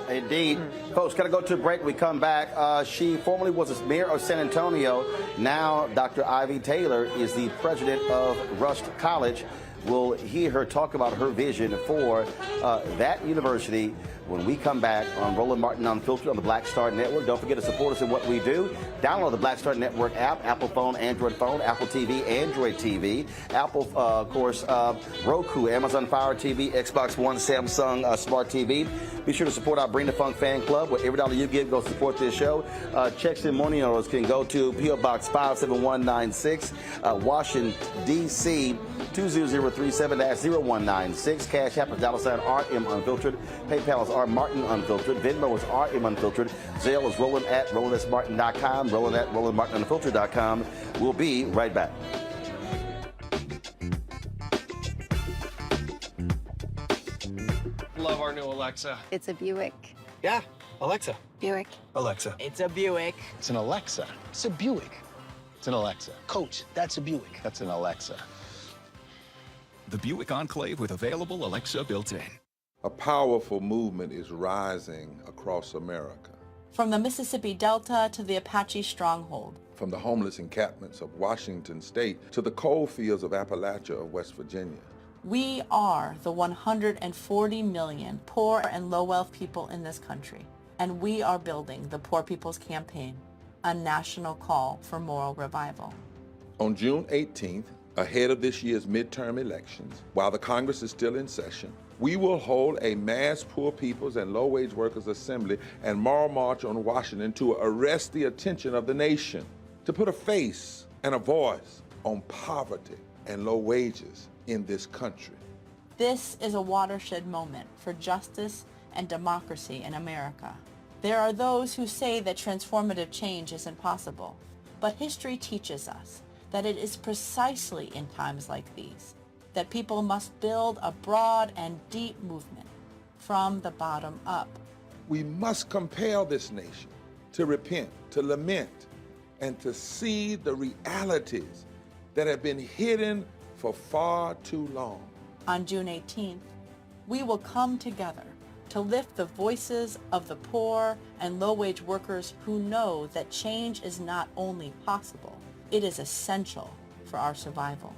Indeed. Folks, got to go to a break. We come back. She formerly was the mayor of San Antonio. Now, Dr. Ivy Taylor is the president of Rusk College. We'll hear her talk about her vision for that university when we come back on Roland Martin Unfiltered on the Black Star Network. Don't forget to support us in what we do. Download the Black Star Network app, Apple phone, Apple TV, Android TV, Apple, of course, Roku, Amazon Fire TV, Xbox One, Samsung Smart TV. Be sure to support our Bring the Funk fan club, where every dollar you give goes to support this show. Checks and money orders can go to P.O. Box 57196, Washington, D.C. 20037-0196. Cash App is $RM Unfiltered. PayPal is R Martin Unfiltered. Venmo is RM Unfiltered. Zelle is Roland at RolandSMartin.com. Roland at RolandMartinUnfiltered.com. We'll be right back. Love our new Alexa. It's a Buick. Yeah, Alexa. Buick. Alexa. It's a Buick. It's an Alexa. It's a Buick. It's an Alexa. Coach, that's a Buick. That's an Alexa. The Buick Enclave with available Alexa built in. A powerful movement is rising across America. From the Mississippi Delta to the Apache Stronghold. From the homeless encampments of Washington State to the coal fields of Appalachia of West Virginia. We are the 140 million poor and low-wealth people in this country, and we are building the Poor People's Campaign, a national call for moral revival. On June 18th, ahead of this year's midterm elections, while the Congress is still in session, we will hold a mass poor people's and low-wage workers assembly and moral march on Washington to arrest the attention of the nation, to put a face and a voice on poverty and low wages in this country. This is a watershed moment for justice and democracy in America. There are those who say that transformative change isn't possible, but history teaches us that it is precisely in times like these that people must build a broad and deep movement from the bottom up. We must compel this nation to repent, to lament, and to see the realities that have been hidden for far too long. On June 18th, we will come together to lift the voices of the poor and low-wage workers who know that change is not only possible, it is essential for our survival.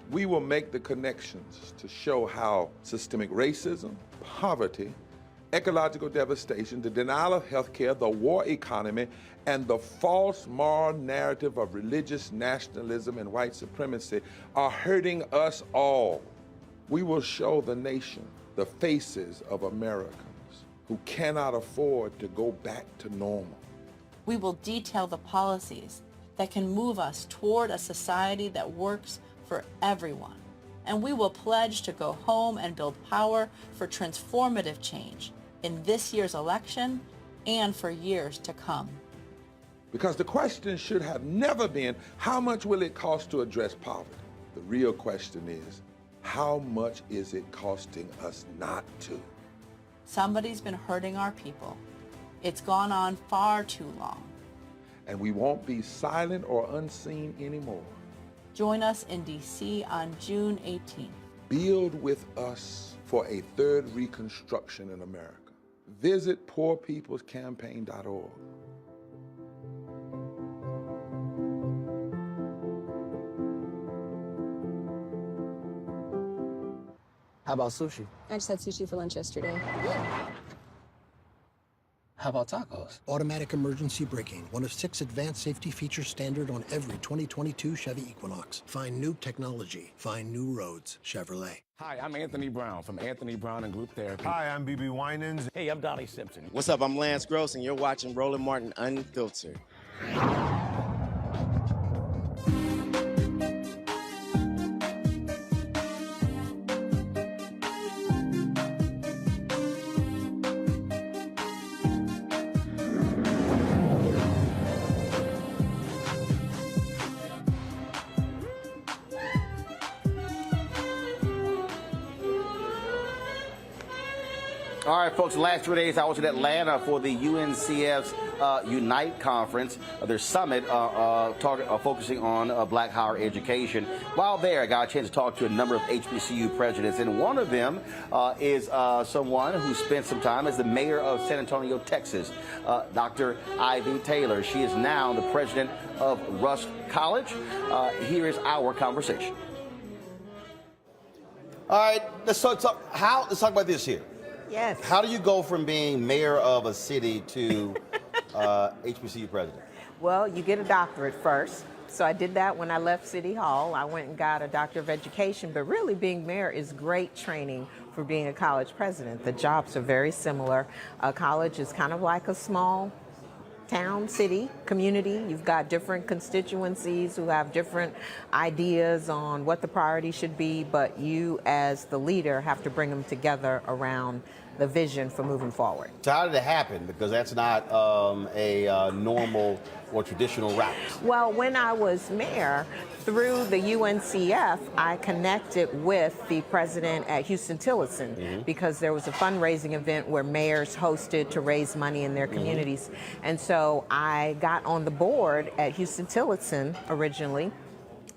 We will make the connections to show how systemic racism, poverty, ecological devastation, the denial of health care, the war economy, and the false moral narrative of religious nationalism and white supremacy are hurting us all. We will show the nation the faces of Americans who cannot afford to go back to normal. We will detail the policies that can move us toward a society that works for everyone. And we will pledge to go home and build power for transformative change in this year's election and for years to come. Because the question should have never been, how much will it cost to address poverty? The real question is, how much is it costing us not to? Somebody's been hurting our people. It's gone on far too long. And we won't be silent or unseen anymore. Join us in D.C. on June 18th. Build with us for a third reconstruction in America. Visit poorpeoplescampaign.org. How about sushi? I just had sushi for lunch yesterday. How about tacos? Automatic emergency braking, one of 6 advanced safety features standard on every 2022 Chevy Equinox. Find new technology. Find new roads. Chevrolet. Hi, I'm Anthony Brown from Anthony Brown and Group Therapy. Hi, I'm BB Winans. Hey, I'm Donnie Simpson. What's up? I'm Lance Gross, and you're watching Roland Martin Unfiltered. All right, folks, the last 3 days I was in Atlanta for the UNCF's Unite Conference, their summit focusing on black higher education. While there, I got a chance to talk to a number of HBCU presidents, and one of them is someone who spent some time as the mayor of San Antonio, Texas, Dr. Ivy Taylor. She is now the president of Rusk College. Here is our conversation. All right, let's talk about this here. Yes. How do you go from being mayor of a city to HBCU president? Well, you get a doctorate first. So I did that when I left City Hall. I went and got a Doctor of Education, but really being mayor is great training for being a college president. The jobs are very similar. A college is kind of like a small town, city, community. You've got different constituencies who have different ideas on what the priority should be, but you as the leader have to bring them together around the vision for moving forward. So how did it happen? Because that's not a normal or traditional route. Well, when I was mayor, through the UNCF, I connected with the president at Houston-Tillotson because there was a fundraising event where mayors hosted to raise money in their communities. And so I got on the board at Houston-Tillotson originally.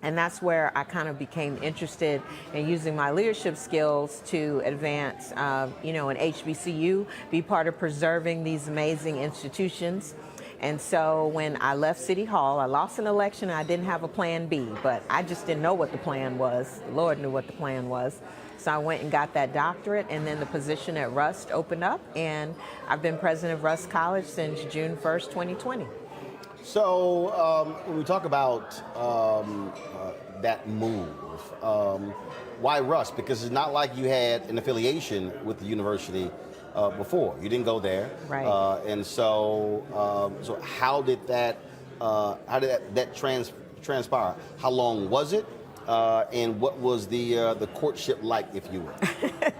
And that's where I kind of became interested in using my leadership skills to advance, an HBCU, be part of preserving these amazing institutions. And so when I left City Hall, I lost an election. I didn't have a plan B, but I just didn't know what the plan was. The Lord knew what the plan was. So I went and got that doctorate, and then the position at Rusk opened up, and I've been president of Rusk College since June 1st, 2020. So when we talk about that move, why Rusk? Because it's not like you had an affiliation with the university before. You didn't go there, right? And so, how did that transpire? How long was it? And what was the courtship like, if you will?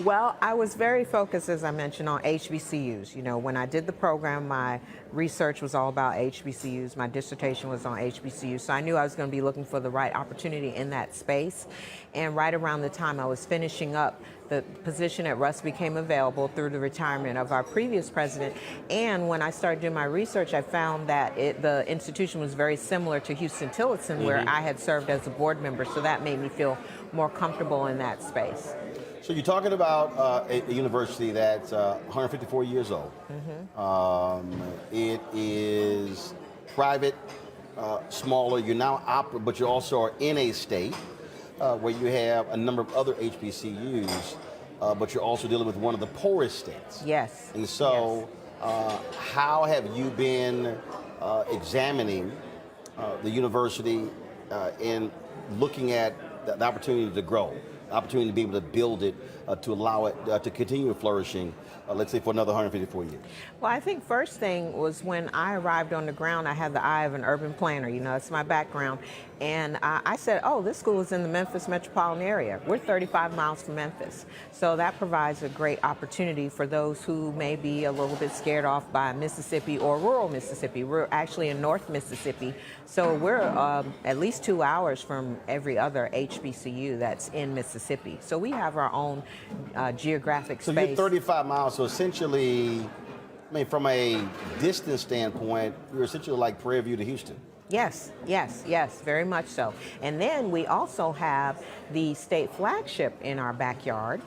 Well, I was very focused, as I mentioned, on HBCUs. You know, when I did the program, my research was all about HBCUs. My dissertation was on HBCUs. So I knew I was going to be looking for the right opportunity in that space. And right around the time I was finishing up, the position at Rusk became available through the retirement of our previous president. And when I started doing my research, I found that the institution was very similar to Houston-Tillotson, where I had served as a board member. So that made me feel more comfortable in that space. So you're talking about a university that's 154 years old. It is private, smaller. You're now but you also are in a state where you have a number of other HBCUs, but you're also dealing with one of the poorest states. Yes. And so, how have you been examining the university and looking at the opportunity to grow? Opportunity to be able to build it, to allow it to continue flourishing, let's say for another 154 years? Well, I think first thing was when I arrived on the ground, I had the eye of an urban planner. You know, it's my background. And I said, oh, this school is in the Memphis metropolitan area. We're 35 miles from Memphis. So that provides a great opportunity for those who may be a little bit scared off by Mississippi or rural Mississippi. We're actually in North Mississippi. So we're at least 2 hours from every other HBCU that's in Mississippi. So we have our own geographic space. So you're 35 miles, so essentially, I mean, from a distance standpoint, you're essentially like Prairie View to Houston. Yes, yes, yes, very much so. And then we also have the state flagship in our backyard.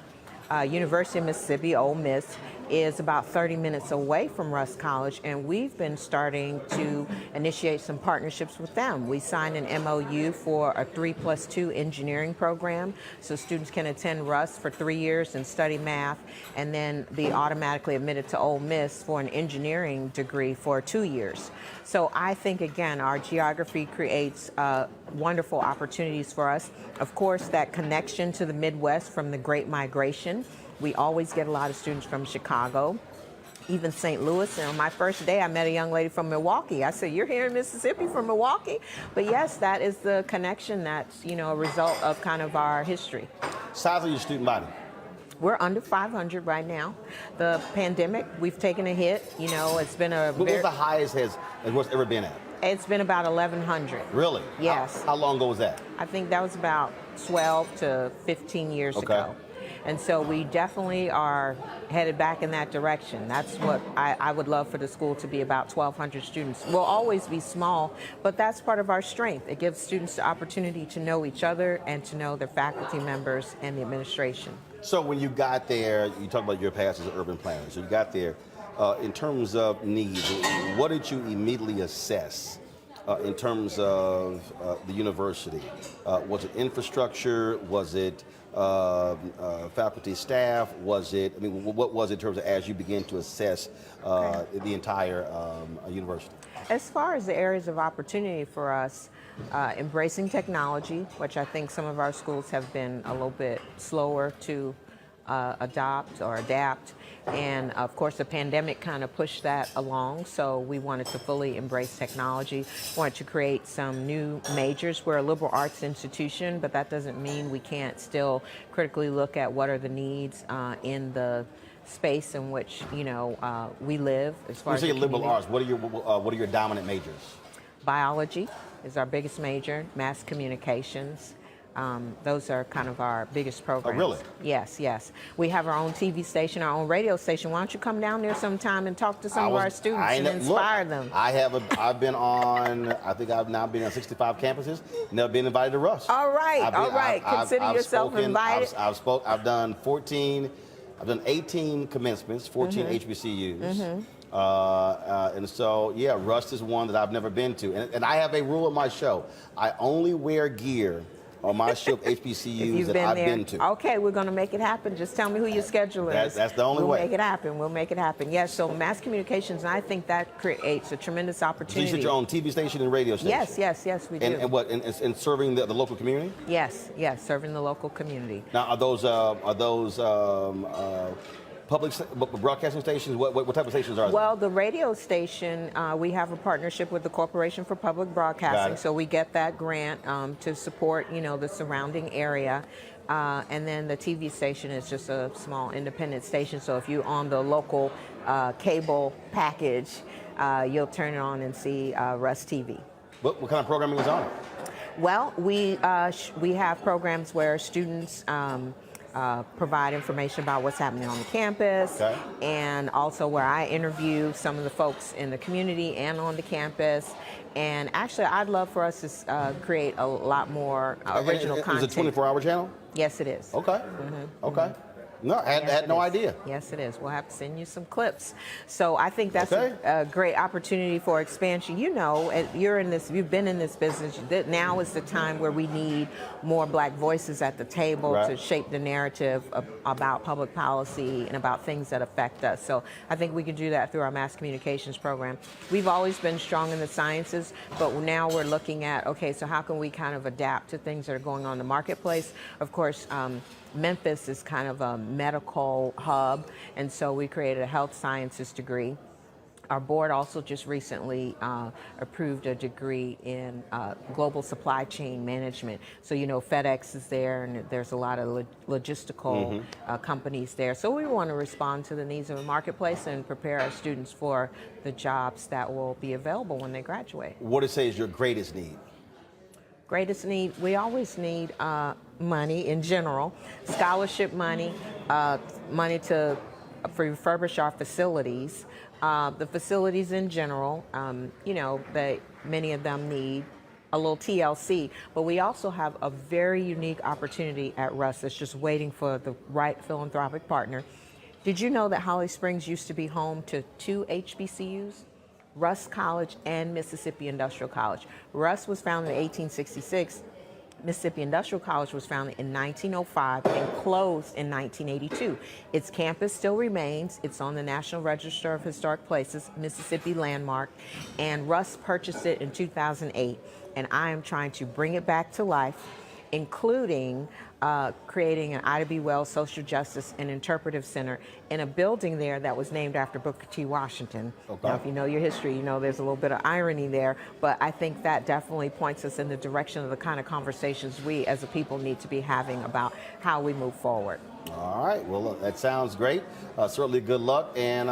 University of Mississippi, Ole Miss, is about 30 minutes away from Rusk College, and we've been starting to initiate some partnerships with them. We signed an MOU for a 3+2 engineering program, so students can attend Rusk for 3 years and study math, and then be automatically admitted to Ole Miss for an engineering degree for 2 years. So I think, again, our geography creates wonderful opportunities for us. Of course, that connection to the Midwest from the Great Migration. We always get a lot of students from Chicago, even St. Louis. And on my first day, I met a young lady from Milwaukee. I said, you're here in Mississippi from Milwaukee? But yes, that is the connection that's, a result of kind of our history. Size of your student body? We're under 500 right now. The pandemic, we've taken a hit. It's been a What was the highest has what's ever been at? It's been about 1,100. Really? Yes. How long ago was that? I think that was about 12 to 15 years ago. And so we definitely are headed back in that direction. That's what I would love for the school to be, about 1,200 students. We'll always be small, but that's part of our strength. It gives students the opportunity to know each other and to know their faculty members and the administration. So when you got there, you talked about your past as an urban planner. So you got there, in terms of needs, what did you immediately assess in terms of the university? Was it infrastructure? Was it faculty, staff? Was it, I mean, what was it in terms of as you begin to assess the entire university? As far as the areas of opportunity for us, embracing technology, which I think some of our schools have been a little bit slower to adopt or adapt. And of course, the pandemic kind of pushed that along, so we wanted to fully embrace technology. Wanted to create some new majors. We're a liberal arts institution, but that doesn't mean we can't still critically look at what are the needs in the space in which we live. As far When you as say liberal arts, what are your dominant majors? Biology is our biggest major. Mass communications. Those are kind of our biggest programs. Oh, really? Yes, yes. We have our own TV station, our own radio station. Why don't you come down there sometime and talk to some of our students and inspire them? I've been on, I think I've now been on 65 campuses, never been invited to Rusk. All right, Consider yourself invited. I've done 18 commencements, 14 HBCUs. And so, yeah, Rusk is one that I've never been to. And I have a rule on my show. I only wear gear on my show of HBCUs that I've been to. Okay, we're going to make it happen. Just tell me who your scheduler is. That's the only way. We'll make it happen. We'll make it happen. Yes, so mass communications, and I think that creates a tremendous opportunity. So you set your own TV station and radio station? Yes, we do. And what, and serving the local community? Yes, serving the local community. Now, are those public broadcasting stations? What type of stations are they? Well, the radio station, we have a partnership with the Corporation for Public Broadcasting, so we get that grant to support, the surrounding area. And then the TV station is just a small independent station, so if you're on the local cable package, you'll turn it on and see Rusk TV. What kind of programming is on it? Well, we have programs where students provide information about what's happening on the campus, and also where I interview some of the folks in the community and on the campus. And actually, I'd love for us to create a lot more original content. Is it a 24-hour channel? Yes, it is. Okay. Okay. No, I had no idea. Yes, it is. We'll have to send you some clips. So I think that's a great opportunity for expansion. You've been in this business. Now is the time where we need more Black voices at the table to shape the narrative about public policy and about things that affect us. So I think we can do that through our mass communications program. We've always been strong in the sciences, but now we're looking at, okay, so how can we kind of adapt to things that are going on in the marketplace? Of course, Memphis is kind of a medical hub, and so we created a health sciences degree. Our board also just recently approved a degree in global supply chain management. So, FedEx is there, and there's a lot of logistical companies there. So we want to respond to the needs of the marketplace and prepare our students for the jobs that will be available when they graduate. What do you say is your greatest need? Greatest need, we always need money in general, scholarship money, money to refurbish our facilities. The facilities in general, many of them need a little TLC, but we also have a very unique opportunity at Rusk that's just waiting for the right philanthropic partner. Did you know that Holly Springs used to be home to 2 HBCUs? Rusk College and Mississippi Industrial College. Rusk was founded in 1866. Mississippi Industrial College was founded in 1905 and closed in 1982. Its campus still remains. It's on the National Register of Historic Places, Mississippi Landmark, and Rusk purchased it in 2008. And I am trying to bring it back to life, including creating an Ida B. Wells Social Justice and Interpretive Center in a building there that was named after Booker T. Washington. Now, if you know your history, you know there's a little bit of irony there, but I think that definitely points us in the direction of the kind of conversations we as a people need to be having about how we move forward. All right, well, that sounds great. Certainly good luck, and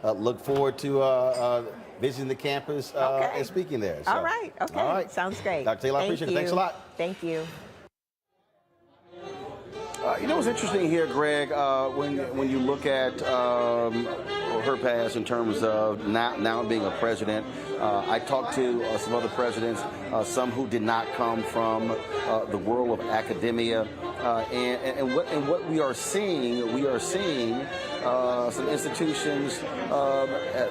look forward to visiting the campus and speaking there. So. All right, sounds great. Dr. Taylor, I appreciate it. Thanks a lot. Thank you. You know what's interesting here, Greg, when you look at her past in terms of now being a president, I talked to some other presidents, some who did not come from the world of academia, and what we are seeing some institutions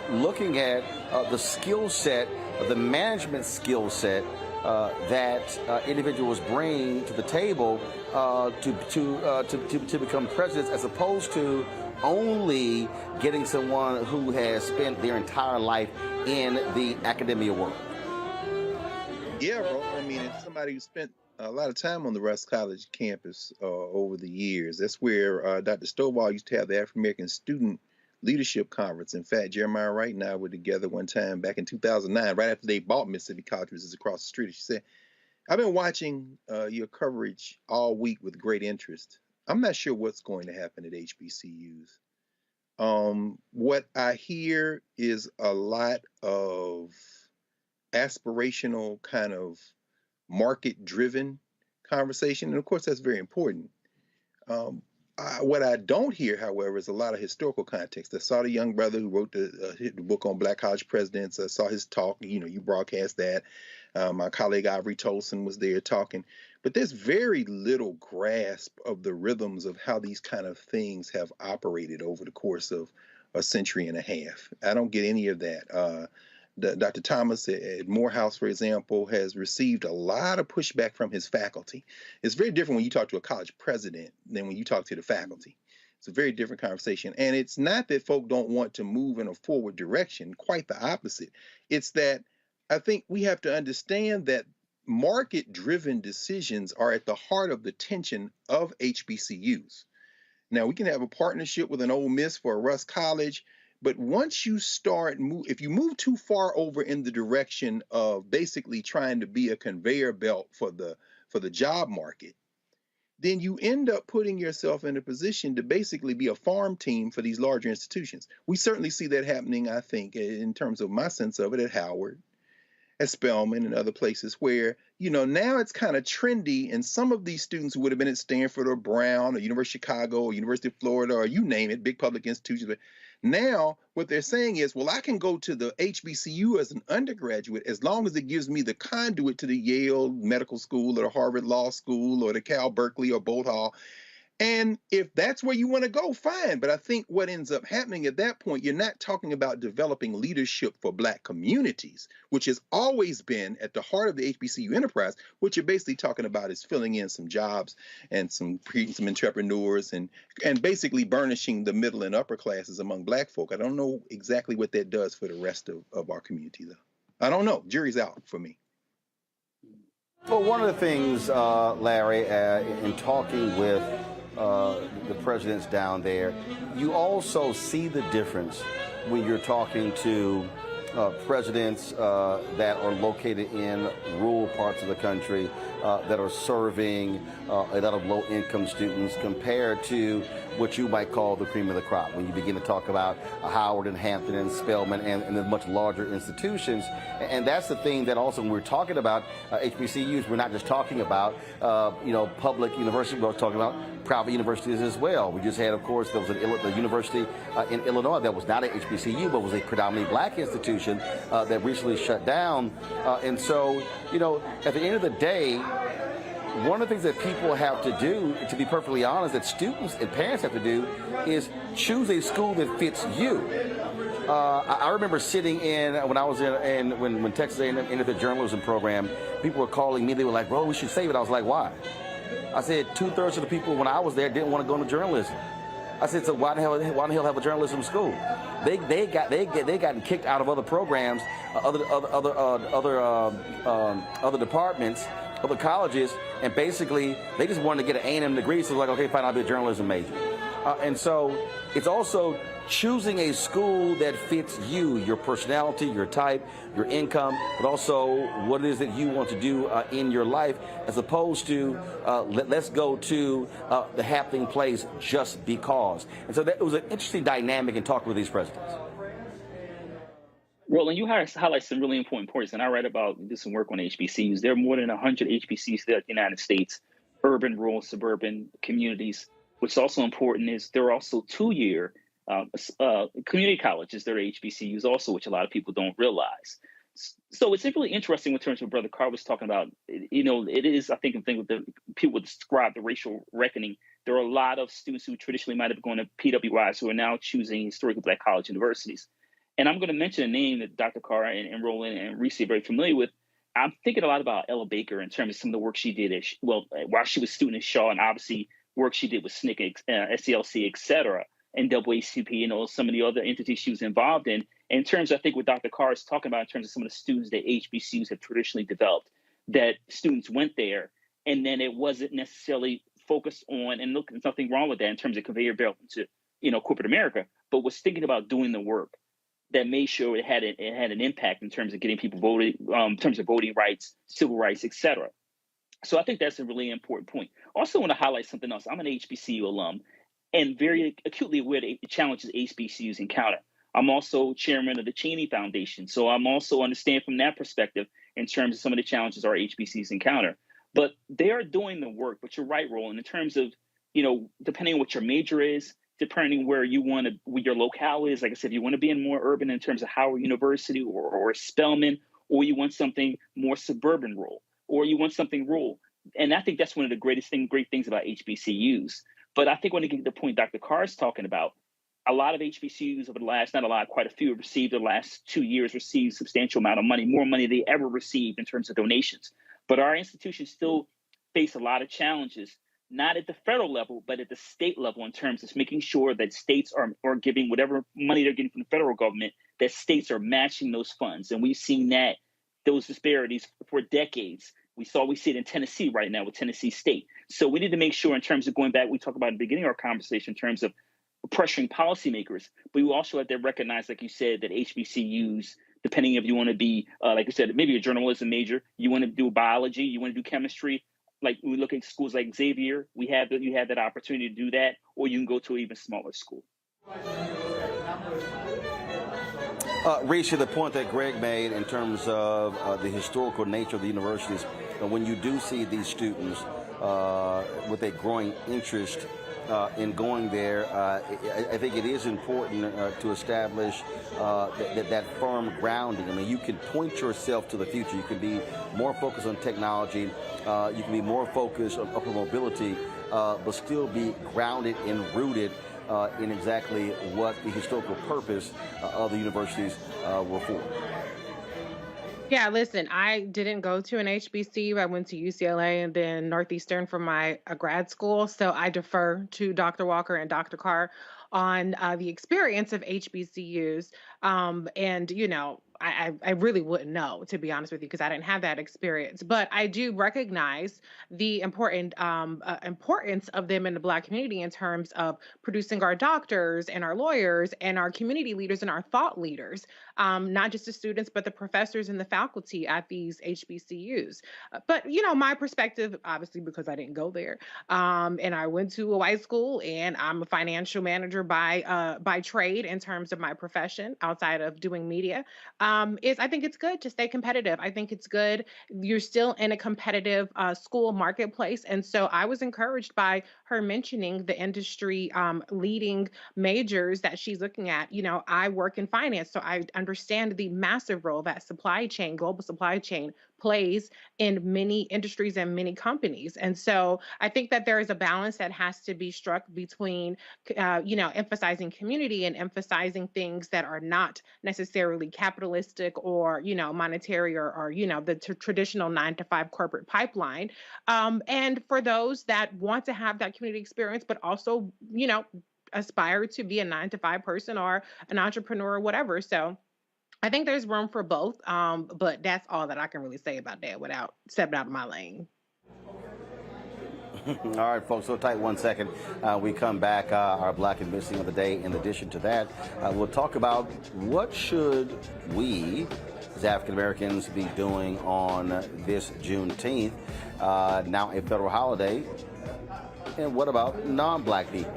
looking at the skill set, the management skill set that individuals bring to the table to become presidents, as opposed to only getting someone who has spent their entire life in the academia world. Yeah, bro. I mean, it's somebody who spent a lot of time on the Rusk College campus over the years. That's where Dr. Stovall used to have the African American Student Leadership Conference. In fact, Jeremiah Wright and I were together one time back in 2009, right after they bought Mississippi College, which is across the street. She said, I've been watching your coverage all week with great interest. I'm not sure what's going to happen at HBCUs. What I hear is a lot of aspirational kind of market-driven conversation, and of course that's very important. What I don't hear, however, is a lot of historical context. I saw the young brother who wrote the book on Black college presidents. I saw his talk. You broadcast that. My colleague Ivory Tolson was there talking. But there's very little grasp of the rhythms of how these kind of things have operated over the course of a century and a half. I don't get any of that. Dr. Thomas at Morehouse, for example, has received a lot of pushback from his faculty. It's very different when you talk to a college president than when you talk to the faculty. It's a very different conversation. And it's not that folk don't want to move in a forward direction, quite the opposite. It's that I think we have to understand that market-driven decisions are at the heart of the tension of HBCUs. Now, we can have a partnership with an Ole Miss for a Rusk College, but once you start, if you move too far over in the direction of basically trying to be a conveyor belt for the job market, then you end up putting yourself in a position to basically be a farm team for these larger institutions. We certainly see that happening, I think, in terms of my sense of it, at Howard, at Spelman, and other places where, now it's kind of trendy, and some of these students who would have been at Stanford or Brown or University of Chicago or University of Florida or you name it, big public institutions, but now what they're saying is, well, I can go to the HBCU as an undergraduate as long as it gives me the conduit to the Yale Medical School or the Harvard Law School or the Cal Berkeley or Bolt Hall. And if that's where you want to go, fine. But I think what ends up happening at that point, you're not talking about developing leadership for Black communities, which has always been at the heart of the HBCU enterprise. What you're basically talking about is filling in some jobs and creating some entrepreneurs and basically burnishing the middle and upper classes among Black folk. I don't know exactly what that does for the rest of our community, though. I don't know. Jury's out for me. Well, one of the things, Larry, in talking with the presidents down there, you also see the difference when you're talking to presidents that are located in rural parts of the country that are serving a lot of low-income students compared to what you might call the cream of the crop. When you begin to talk about Howard and Hampton and Spelman and the much larger institutions. And that's the thing that also when we're talking about HBCUs, we're not just talking about, public universities, we're talking about private universities as well. We just had, of course, there was the university in Illinois that was not an HBCU, but was a predominantly Black institution that recently shut down. And so, at the end of the day, one of the things that people have to do, to be perfectly honest, that students and parents have to do is choose a school that fits you. I remember sitting in, when I was when Texas A&M entered the journalism program, people were calling me, they were like, bro, we should save it. I was like, why? I said 2/3 of the people when I was there didn't want to go into journalism. I said, so why the hell have a journalism school? They gotten kicked out of other programs, other departments, other colleges, and basically they just wanted to get an A&M degree. So like, okay, fine, I'll be a journalism major. And so it's also choosing a school that fits you, your personality, your type, your income, but also what it is that you want to do in your life, as opposed to let's go to the happening place just because. And so that was an interesting dynamic in talking with these presidents. Roland, you highlight some really important points, and I read about, do some work on HBCUs. There are more than 100 HBCUs throughout the United States, urban, rural, suburban communities. What's also important is there are also 2-year community colleges that are HBCUs also, which a lot of people don't realize. So it's really interesting in terms of what Brother Carr was talking about. It is, I think, a thing with the people would describe the racial reckoning. There are a lot of students who traditionally might have gone to PWIs who are now choosing historically Black college universities. And I'm going to mention a name that Dr. Carr and Roland and Reese are very familiar with. I'm thinking a lot about Ella Baker in terms of some of the work she did while she was a student at Shaw, and obviously work she did with SNCC, SCLC, et cetera, and NAACP, some of the other entities she was involved in. In terms of, I think, what Dr. Carr is talking about in terms of some of the students that HBCUs have traditionally developed, that students went there, and then it wasn't necessarily focused on, and look, there's nothing wrong with that in terms of conveyor belt to, corporate America, but was thinking about doing the work that made sure it had an impact in terms of getting people voted, in terms of voting rights, civil rights, et cetera. So I think that's a really important point. Also want to highlight something else. I'm an HBCU alum and very acutely aware of the challenges HBCUs encounter. I'm also chairman of the Cheney Foundation. So I'm also understand from that perspective in terms of some of the challenges our HBCUs encounter. But they are doing the work. But you're right, Roland, in terms of, depending on what your major is, depending where you want to, where your locale is. Like I said, you want to be in more urban in terms of Howard University or Spelman, or you want something more suburban rural, or you want something rural. And I think that's one of the great things about HBCUs. But I think when you get to the point Dr. Carr is talking about, a lot of HBCUs over the last, not a lot, quite a few have received the last 2 years, received a substantial amount of money, more money they ever received in terms of donations. But our institutions still face a lot of challenges, not at the federal level, but at the state level in terms of making sure that states are giving whatever money they're getting from the federal government, that states are matching those funds. And we've seen those disparities for decades. We see it in Tennessee right now with Tennessee State. So we need to make sure in terms of going back, we talked about at the beginning of our conversation in terms of pressuring policymakers, but we also have to recognize, like you said, that HBCUs, depending if you want to be, like you said, maybe a journalism major, you want to do biology, you want to do chemistry, like we look at schools like Xavier, you have that opportunity to do that, or you can go to an even smaller school. Reese, the point that Greg made in terms of the historical nature of the universities, when you do see these students with a growing interest in going there, I think it is important to establish that firm grounding. I mean, you can point yourself to the future. You can be more focused on technology. You can be more focused on upper mobility, but still be grounded and rooted in exactly what the historical purpose of the universities were for. Yeah, listen, I didn't go to an HBCU. I went to UCLA and then Northeastern for my grad school. So I defer to Dr. Walker and Dr. Carr on the experience of HBCUs. I really wouldn't know, to be honest with you, because I didn't have that experience. But I do recognize the importance of them in the Black community in terms of producing our doctors and our lawyers and our community leaders and our thought leaders, not just the students, but the professors and the faculty at these HBCUs. But, my perspective, obviously, because I didn't go there, and I went to a white school, and I'm a financial manager by trade in terms of my profession outside of doing media. I think it's good to stay competitive. I think it's good. You're still in a competitive school marketplace. And so I was encouraged by her mentioning the industry leading majors that she's looking at. I work in finance, so I understand the massive role that global supply chain plays in many industries and many companies. And so I think that there is a balance that has to be struck between, emphasizing community and emphasizing things that are not necessarily capitalistic or, monetary or the traditional 9-to-5 corporate pipeline. And for those that want to have that community experience, but also, aspire to be a 9-to-5 person or an entrepreneur or whatever. So I think there's room for both, but that's all that I can really say about that without stepping out of my lane. All right, folks, so tight 1 second. We come back, our Black and Missing of the day. In addition to that, we'll talk about what should we, as African Americans, be doing on this Juneteenth, now a federal holiday, and what about non-Black people?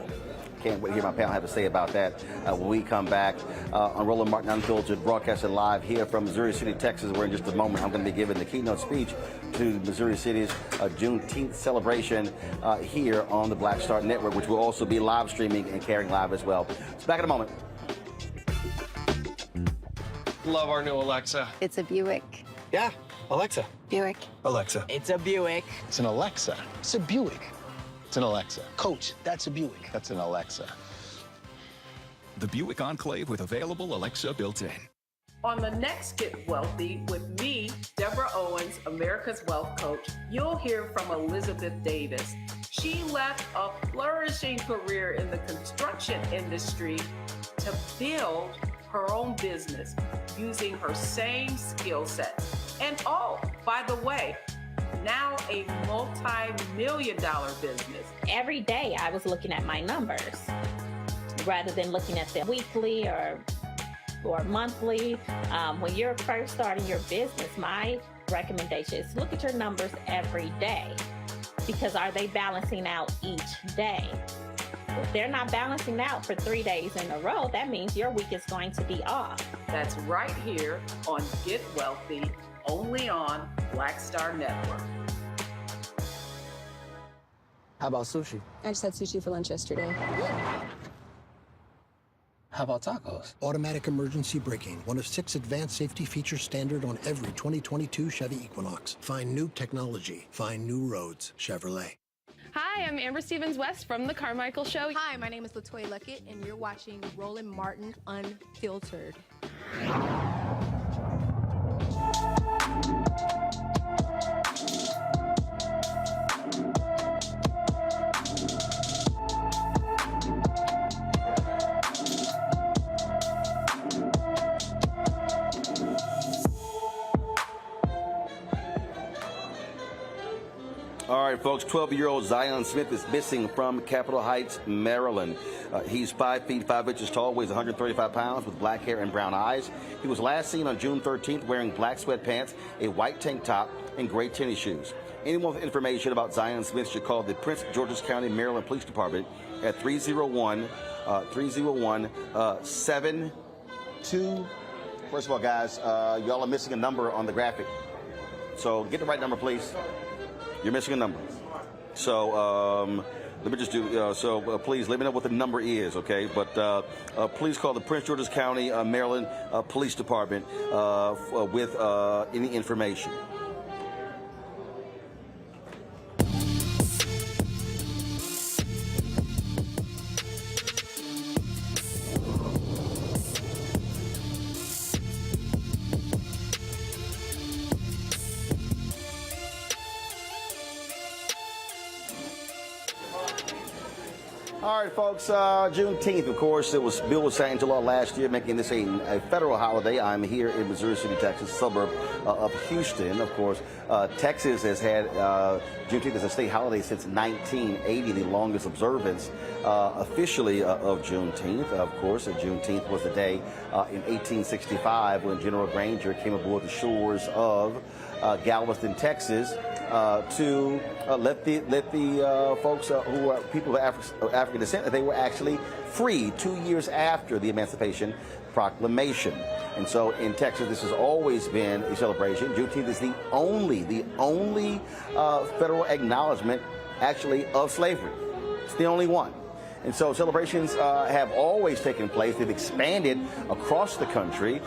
Can't wait to hear my panel have to say about that when we come back on Roland Martin Unfiltered, broadcasting live here from Missouri City, Texas, where in just a moment I'm going to be giving the keynote speech to Missouri City's Juneteenth celebration here on the Black Star Network, which will also be live streaming and carrying live as well. So back in a moment. Love our new Alexa. It's a Buick. Yeah, Alexa. Buick. Alexa. It's a Buick. It's an Alexa. It's a Buick. It's an Alexa. Coach, that's a Buick. That's an Alexa. The Buick Enclave with available Alexa built-in. On the next Get Wealthy with me, Deborah Owens, America's Wealth Coach, you'll hear from Elizabeth Davis. She left a flourishing career in the construction industry to build her own business using her same skill sets. And oh, by the way, now a multi-million-dollar business. Every day I was looking at my numbers rather than looking at them weekly or monthly. When you're first starting your business, my recommendation is look at your numbers every day, because are they balancing out each day? If they're not balancing out for 3 days in a row, that means your week is going to be off. That's right here on Get Wealthy, only on Black Star Network. How about sushi? I just had sushi for lunch yesterday. How about tacos? Automatic emergency braking, one of 6 advanced safety features standard on every 2022 Chevy Equinox. Find new technology. Find new roads. Chevrolet. Hi, I'm Amber Stevens-West from The Carmichael Show. Hi, my name is LaToya Luckett, and you're watching Roland Martin Unfiltered. All right, folks, 12-year-old Zion Smith is missing from Capitol Heights, Maryland. He's 5 feet 5 inches tall, weighs 135 pounds, with black hair and brown eyes. He was last seen on June 13th wearing black sweatpants, a white tank top, and gray tennis shoes. Anyone with information about Zion Smith should call the Prince George's County, Maryland Police Department at 301-301-72. First of all, guys, y'all are missing a number on the graphic. So get the right number, please. You're missing a number. So let me just do, please let me know what the number is, okay? But please call the Prince George's County, Maryland Police Department with any information. All right, folks, Juneteenth, of course, it was Bill was signed into law last year, making this a federal holiday. I'm here in Missouri City, Texas, suburb of Houston. Of course, Texas has had Juneteenth as a state holiday since 1980, the longest observance officially of Juneteenth. Of course, Juneteenth was the day in 1865 when General Granger came aboard the shores of Galveston, Texas, to let the folks who are people of African descent, that they were actually free 2 years after the Emancipation Proclamation. And so in Texas, this has always been a celebration. Juneteenth is the only federal acknowledgement, actually, of slavery. It's the only one. And so celebrations have always taken place. They've expanded across the country.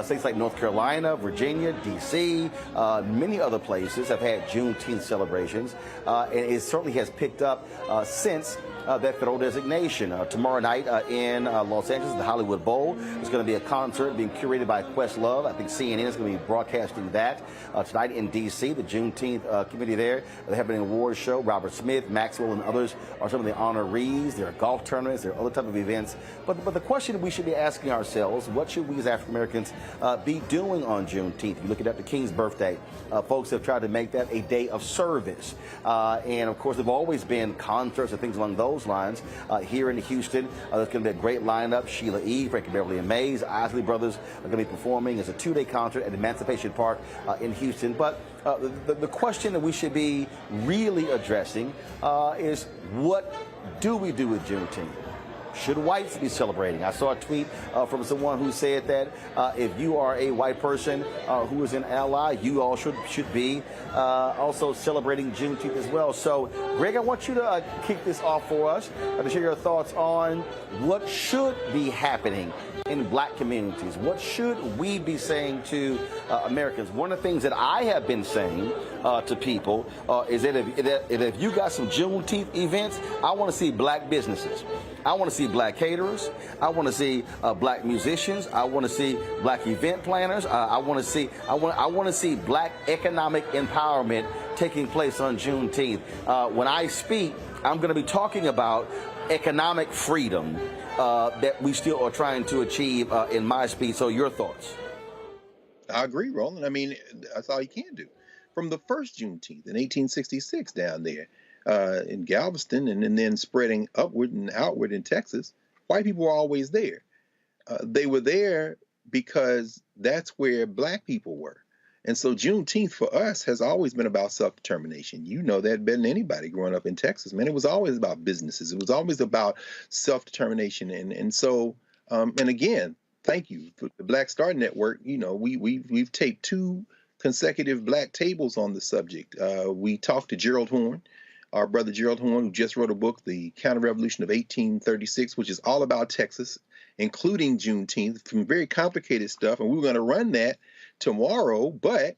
States like North Carolina, Virginia, D.C., many other places have had Juneteenth celebrations. And it certainly has picked up since that federal designation. Tomorrow night in Los Angeles, the Hollywood Bowl, there's going to be a concert being curated by Questlove. I think CNN is going to be broadcasting that. Tonight in D.C., the Juneteenth committee there, they have an awards show. Robert Smith, Maxwell, and others are some of the honorees. There are golf tournaments. There are other type of events. But the question we should be asking ourselves, what should we as African Americans be doing on Juneteenth? You look at Dr. King's birthday. Folks have tried to make that a day of service. And, of course, there have always been concerts and things along those lines. Here in Houston, there's going to be a great lineup. Sheila E., Frankie Beverly and Mays, Isley Brothers are going to be performing. It's a 2-day concert at Emancipation Park in Houston. But the question that we should be really addressing is, what do we do with Juneteenth? Should whites be celebrating? I saw a tweet from someone who said that if you are a white person who is an ally, you all should be also celebrating Juneteenth as well. So, Greg, I want you to kick this off for us to share your thoughts on what should be happening in black communities. What should we be saying to Americans? One of the things that I have been saying to people is that if you got some Juneteenth events, I want to see black businesses. I want to see black caterers. I want to see black musicians. I want to see black event planners. I want to see black economic empowerment taking place on Juneteenth. When I speak, I'm going to be talking about economic freedom that we still are trying to achieve in my speech. So your thoughts? I agree, Roland. I mean, that's all you can do. From the first Juneteenth in 1866 down there in Galveston, and then spreading upward and outward in Texas, white people were always there. They were there because that's where black people were. And so Juneteenth for us has always been about self-determination. You know that better than anybody growing up in Texas, man. It was always about businesses. It was always about self-determination. And so, and again, thank you for the Black Star Network. You know, we've taped 2 consecutive black tables on the subject. We talked to Gerald Horne, our brother Gerald Horne, who just wrote a book, The Counter-Revolution of 1836, which is all about Texas, including Juneteenth, some very complicated stuff. And we were going to run that tomorrow, but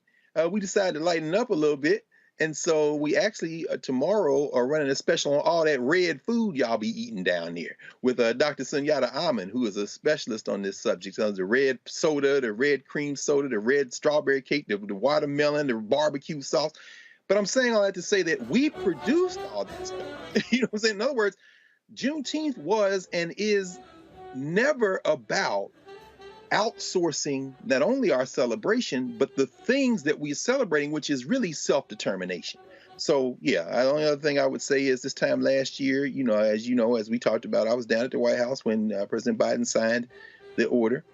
we decided to lighten up a little bit. And so we actually tomorrow are running a special on all that red food y'all be eating down there with Dr. Sunyata Aman, who is a specialist on this subject. So the red soda, the red cream soda, the red strawberry cake, the watermelon, the barbecue sauce. But I'm saying all that to say that we produced all that stuff. You know what I'm saying? In other words, Juneteenth was and is never about outsourcing not only our celebration, but the things that we're celebrating, which is really self-determination. So, yeah, the only other thing I would say is this time last year, as we talked about, I was down at the White House when President Biden signed the order,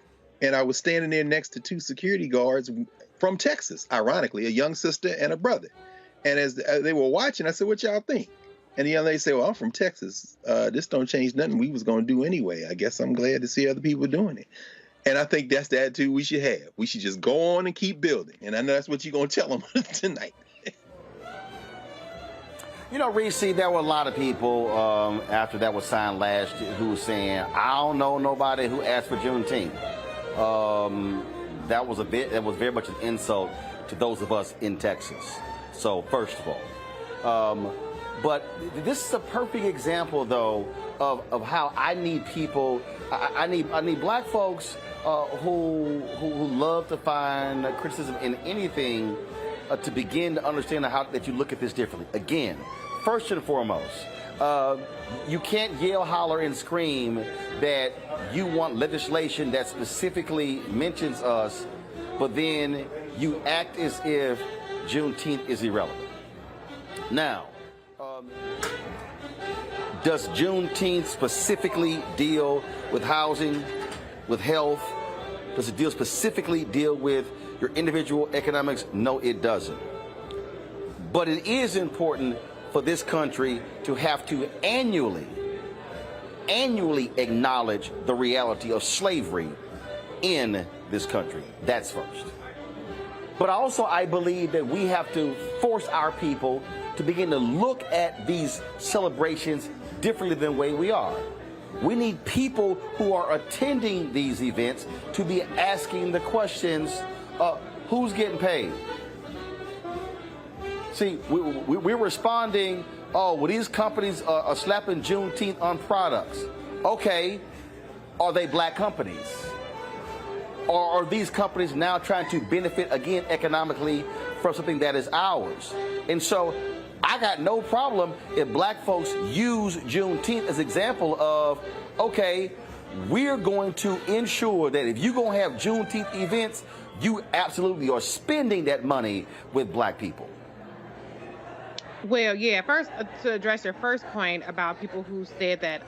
and I was standing there next to 2 security guards from Texas, ironically, a young sister and a brother. And as they were watching, I said, "What y'all think?" And the young lady said, "Well, I'm from Texas. This don't change nothing we was going to do anyway. I guess I'm glad to see other people doing it." And I think that's the attitude we should have. We should just go on and keep building. And I know that's what you're going to tell them tonight. You know, Reese, there were a lot of people after that was signed last year who were saying, "I don't know nobody who asked for Juneteenth." That was very much an insult to those of us in Texas. So first of all, but this is a perfect example, though, of how I need people. I need black folks who love to find criticism in anything to begin to understand that you look at this differently. Again, first and foremost, you can't yell, holler, and scream that you want legislation that specifically mentions us, but then you act as if Juneteenth is irrelevant. Now, does Juneteenth specifically deal with housing, with health? Does it specifically deal with your individual economics? No, it doesn't. But it is important for this country to have to annually acknowledge the reality of slavery in this country. That's first. But also, I believe that we have to force our people to begin to look at these celebrations differently than the way we are. We need people who are attending these events to be asking the questions, who's getting paid? See, we're responding, well, these companies are slapping Juneteenth on products. Okay, are they black companies? Or are these companies now trying to benefit, again, economically from something that is ours? And so I got no problem if black folks use Juneteenth as an example of, okay, we're going to ensure that if you're going to have Juneteenth events, you absolutely are spending that money with black people. Well, yeah, first, to address your first point about people who said that,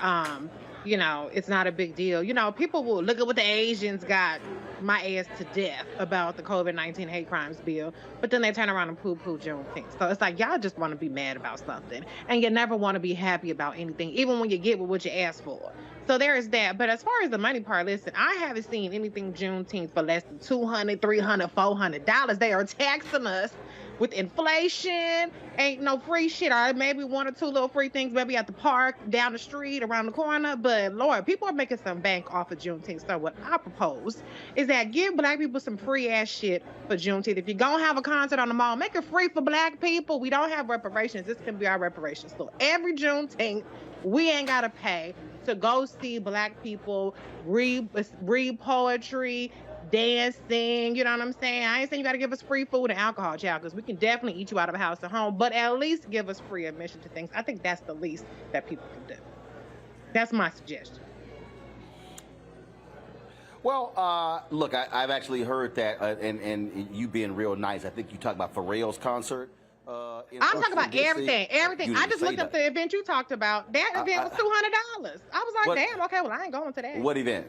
it's not a big deal. People will look at what the Asians got. my ass to death about the COVID-19 hate crimes bill, but then they turn around and poo-poo Juneteenth. So it's like, y'all just want to be mad about something, and you never want to be happy about anything, even when you get what you asked for. So there is that. But as far as the money part, listen, I haven't seen anything Juneteenth for less than $200, $300, $400. They are taxing us with inflation. Ain't no free shit. Or maybe one or two little free things, maybe at the park, down the street, around the corner. But Lord, people are making some bank off of Juneteenth. So what I propose is that give black people some free ass shit for Juneteenth. If you're gonna have a concert on the mall, make it free for black people. We don't have reparations. This can be our reparations. So every Juneteenth, we ain't gotta pay to go see black people read poetry, dancing, you know what I'm saying? I ain't saying you got to give us free food and alcohol, child, because we can definitely eat you out of a house and home, but at least give us free admission to things. I think that's the least that people can do. That's my suggestion. Well, look, I've actually heard that, and you being real nice, I think you talked about Pharrell's concert. I'm talking about everything. I just looked up the event you talked about. That event was $200. I was like, damn, okay, well, I ain't going to that. What event?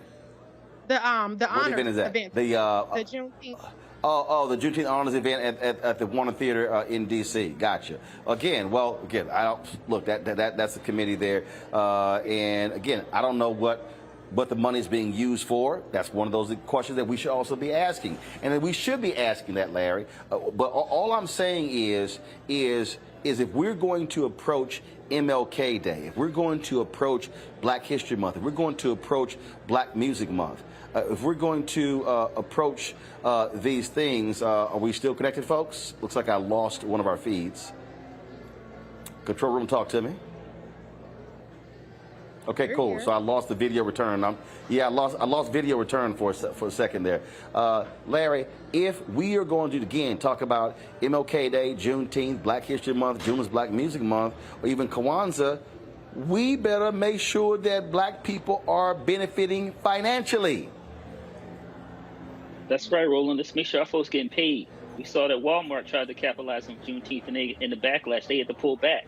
The honors event is that? Event. The Juneteenth. The Juneteenth honors event at the Warner Theater in D.C. Gotcha. Again, I don't look that's the committee there, and again, I don't know what the money is being used for. That's one of those questions that we should also be asking, and that we should be asking that, Larry. But all I'm saying is if we're going to approach MLK Day, if we're going to approach Black History Month, if we're going to approach Black Music Month, if we're going to approach these things, are we still connected, folks? Looks like I lost one of our feeds. Control room, talk to me. Okay, cool. So I lost the video return. I lost video return for a second there. Larry, if we are going to, again, talk about MLK Day, Juneteenth, Black History Month, June is Black Music Month, or even Kwanzaa, we better make sure that black people are benefiting financially. That's right, Roland. Let's make sure our folks getting paid. We saw that Walmart tried to capitalize on Juneteenth, and in the backlash, they had to pull back.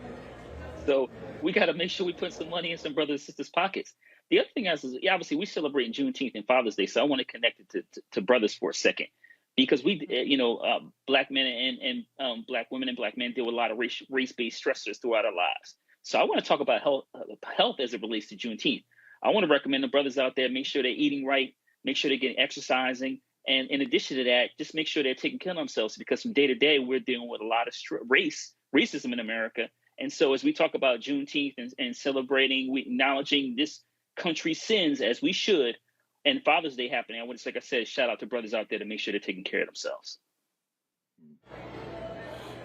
So we got to make sure we put some money in some brothers and sisters' pockets. The other thing is obviously we celebrate Juneteenth and Father's Day, so I want to connect it to brothers for a second, because we, black men and black women and black men deal with a lot of race-based stressors throughout our lives. So I want to talk about health as it relates to Juneteenth. I want to recommend the brothers out there make sure they're eating right, make sure they're getting exercising, and in addition to that, just make sure they're taking care of themselves, because from day to day we're dealing with a lot of racism in America. And so as we talk about Juneteenth and celebrating, we acknowledging this country's sins as we should, and Father's Day happening, I want to, like I said, shout out to brothers out there to make sure they're taking care of themselves.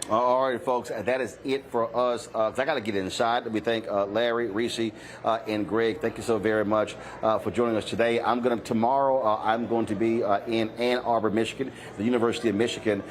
All right, folks, that is it for us. 'Cause I got to get inside. We thank Larry, Reese, and Greg. Thank you so very much for joining us today. Tomorrow I'm going to be in Ann Arbor, Michigan, the University of Michigan,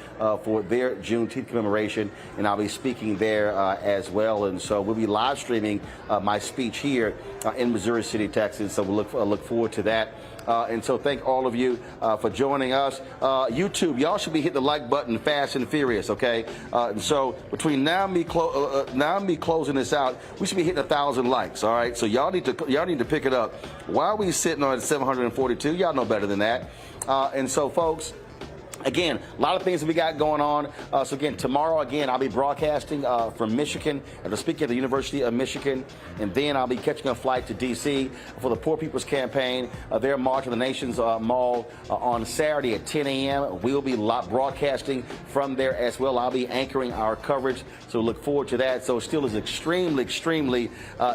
for their Juneteenth commemoration, and I'll be speaking there as well. And so we'll be live streaming my speech here in Missouri City, Texas. So we'll look forward to that. And so thank all of you for joining us. YouTube, y'all should be hitting the like button fast and furious, okay? And so between now and me closing this out, we should be hitting 1,000 likes, all right? So y'all need to pick it up. Why are we sitting on 742? Y'all know better than that. And so, folks, again, a lot of things that we got going on. So again, tomorrow, I'll be broadcasting from Michigan, and speaking at the University of Michigan, and then I'll be catching a flight to D.C. for the Poor People's Campaign. Their March on the Nation's Mall on Saturday at 10 a.m. We'll be broadcasting from there as well. I'll be anchoring our coverage, so look forward to that. So it still is extremely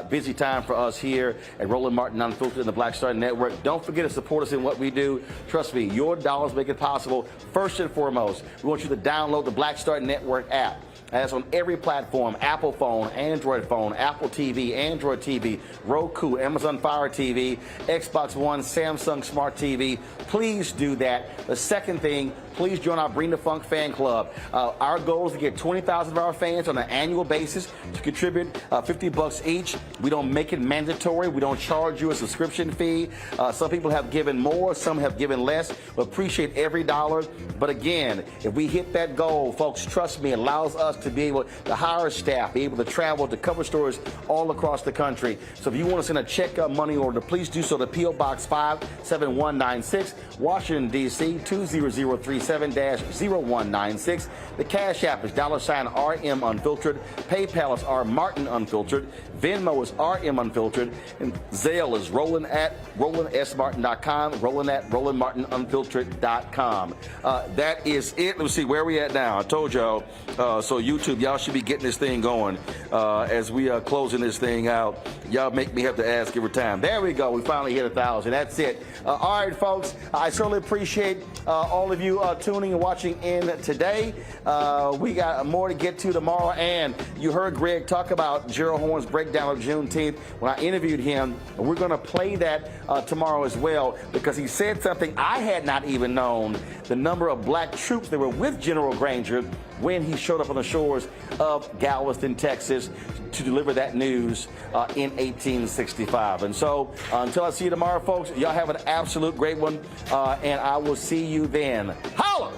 busy time for us here at Roland Martin Unfiltered and the Black Star Network. Don't forget to support us in what we do. Trust me, your dollars make it possible. First and foremost, we want you to download the Black Star Network app. That's on every platform: Apple phone, Android phone, Apple TV, Android TV, Roku, Amazon Fire TV, Xbox One, Samsung Smart TV. Please do that. The second thing, please join our Bring the Funk fan club. Our goal is to get 20,000 of our fans on an annual basis to contribute $50 each. We don't make it mandatory. We don't charge you a subscription fee. Some people have given more, some have given less. We appreciate every dollar. But again, if we hit that goal, folks, trust me, it allows us to be able to hire staff, be able to travel to cover stories all across the country. So if you want to send a check money order, please do so to P.O. Box 57196, Washington, D.C. 20037-0196. The Cash App is $RM Unfiltered. PayPal is R Martin Unfiltered. Venmo is RM Unfiltered. And Zelle is Roland at RolandSMartin.com, Roland at RolandMartinUnfiltered.com. That is it. Let's see where we at now. I told y'all. So YouTube, y'all should be getting this thing going as we are closing this thing out. Y'all make me have to ask every time. There we go. We finally hit 1,000. That's it. All right, folks. I certainly appreciate all of you tuning and watching in today. We got more to get to tomorrow. And you heard Greg talk about Gerald Horne's breakdown of Juneteenth when I interviewed him. We're going to play that tomorrow as well because he said something I had not even known, the number of black troops that were with General Granger when he showed up on the shores of Galveston, Texas, to deliver that news in 1865. And so until I see you tomorrow, folks, y'all have an absolute great one, and I will see you then. Holla!